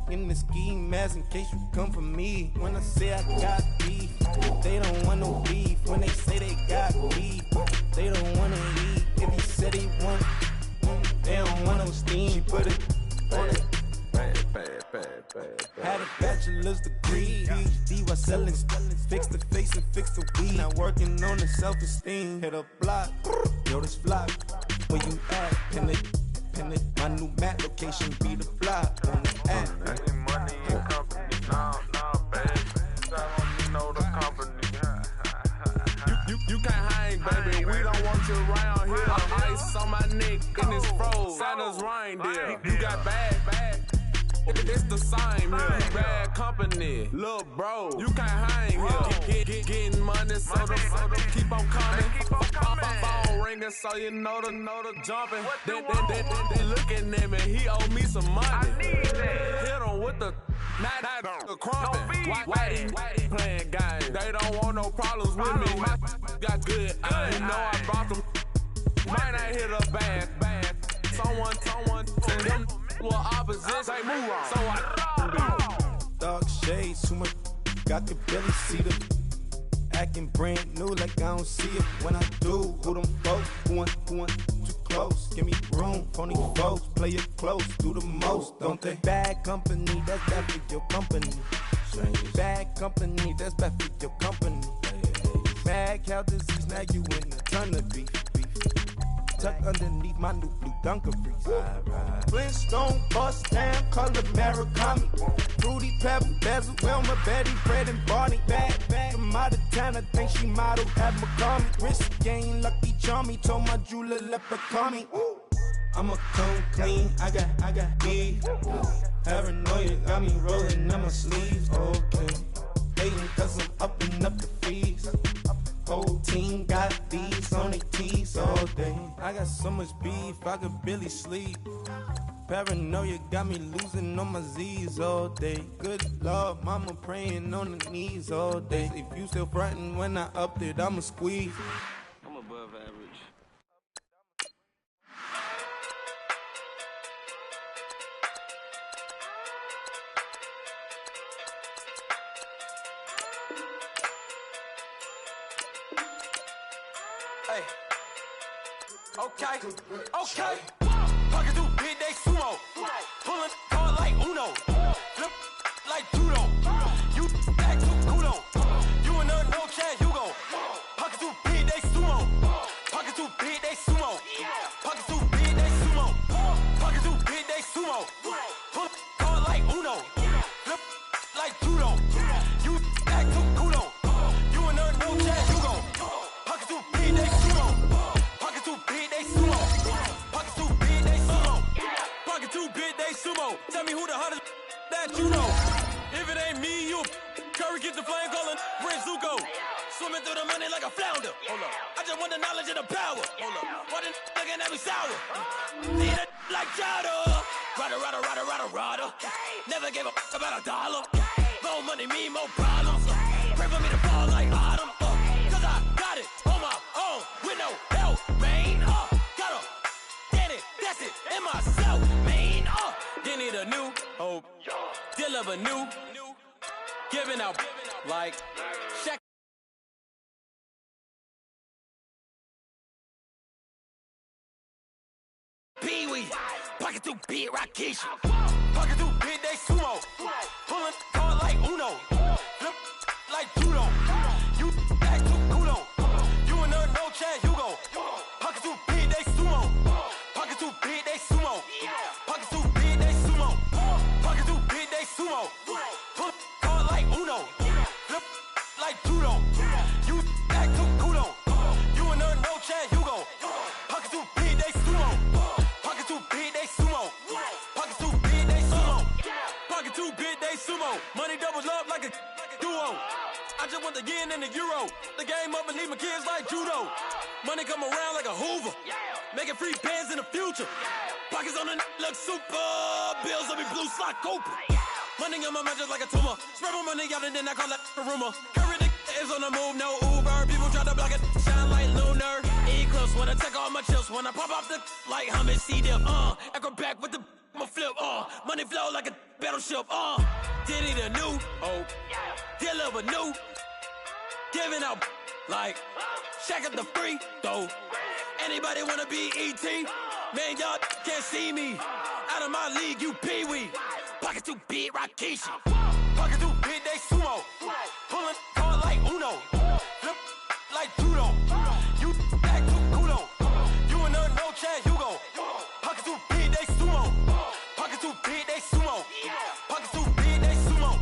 in the ski mask, in case you come for me. When I say I got beef, they don't want no beef. When they say they got beef, they don't wanna eat. If you said they want, they don't want no steam. She put it on it. Had a bachelor's degree, PhD while selling. Fix the face and fix the weed. Now working on the self-esteem. Hit a block, yo this flock. Where you at? Pin it. My new map location be the block on the app. Money and company, now, baby. You know the company. You can't hang, baby. We don't want you around here. Ice on my neck and it's froze. Santa's reindeer. You got bad. It's the same here. Bad company, look, bro. You can't hang here. Getting money, so the keep on coming. Phone ringing, so you know the jumping. They looking at me. He owe me some money. Hit him with the crumping. Why playing games? They don't want no problems with me. My got good. I ain't know I brought them. Might not hit a bad. Someone, them were opposites. They move on. So I dark shades, too much. I could barely see them. Acting brand new like I don't see it. When I do, who them folks? Who want too close? Give me room, phony folks. Play it close, do the most, don't they? Bad company, that's bad for your company. Bad company, that's bad for your company. Mad cow disease, now you in the ton of beef. Tuck underneath my new blue Dunkaroos. Flintstone, bust down, color Murakami. Fruity Pebble, Basil, Wilma, Betty, Fred, and Barney. Bad, from out of town, I think she modeled at McCormick. Wrist game, Lucky Charmy, told my jeweler, leprechaun. I'ma come clean, I got beef. Paranoia got me rolling on my sleeves, okay. Hating cause I'm upping up the fees. Whole team got these on their teeth all day. I got so much beef, I could barely sleep. Paranoia got me losing on my Z's all day. Good Lord, mama praying on the knees all day. If you still frontin' when I upped it, I'ma squeeze. I'm above average. Hey. Okay. Pocket too big, they sumo. Pulling hard like Uno. Flip like judo. You back to kudo. You and her no chance, you go. Pocket too big, they sumo. Pocket too big, they sumo. Pocket too big, they sumo. Pocket too big, they sumo. Pull hard like Uno. Flip like judo. You back to kudo. You and her no chance, you go. Pocket too big, they sumo. Pocket too big, they sumo. Pocket too big, they sumo. Pocket too big, they sumo. Tell me who the hottest that you know. If it ain't me, you Curry get the flame calling Prince Zuko. Swimming through the money like a flounder. Hold up. I just want the knowledge and the power. Hold up. Why the looking at me sour? Need a like Jada. Rada. Never gave a about a dollar. More money, me, more problems. Pray for me to fall like autumn. Cause I got it on my own with no help, man. Gotta get it, that's it, in myself, man. They need a new hope. Deliver new. Giving out like Shaq. Pee-wee, pocket too big, Rakeisha. Pocket too big, they sumo. Pulling hard like Uno. Flip like judo. You back to kudo. You and her no chance, you go. Pocket too big, they sumo. Pocket too big, they sumo. Pocket too big, they sumo. Pocket too big, they sumo. Pull hard like Uno. Flip like judo. You back to kudo. You and her no chance, you go. Pocket too big, they sumo. Pocket too big, they sumo. Pocket too big, they sumo. Pocket too big, they sumo. Money doubles up like a duo. I just want the yen and the euro. The game up and leave my kids like judo. Money come around like a Hoover. Making free bands in the future. Pockets on the look super. Bills on me blue slot Cooper. Money on my mind just like a tumor. Spread my money out and then I call that a rumor. Curry the is on the move, no Uber. People try to block it, shine like lunar. E-club chips when I pop off the like hummus, see them, acrobat with the I'ma flip, money flow like a battleship, did it anew, deliver new, giving out like, shack up the free, though, anybody wanna be E.T., man, y'all can't see me, out of my league, you pee-wee, pocket too big, Rakishi, pocket too big, they sumo, pulling card like Uno, flip like judo, you act too kudo, you and her no chance, you go, pocket too big, they sumo, pocket too big, they sumo, pocket too big, they sumo,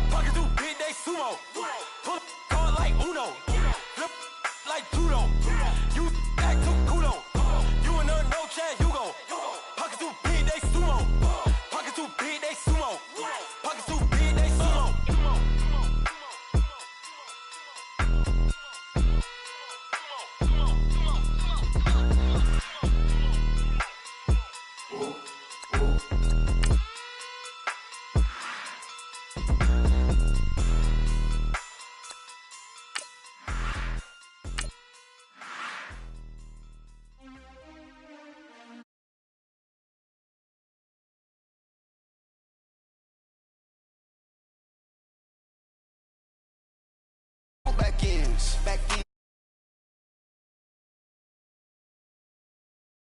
pocket too big, they sumo, pull card like Uno, flip like judo, you act too kudo, you and her no chance, you go, pocket too big, they sumo, pocket too big, they sumo, pocket too big, they sumo. Back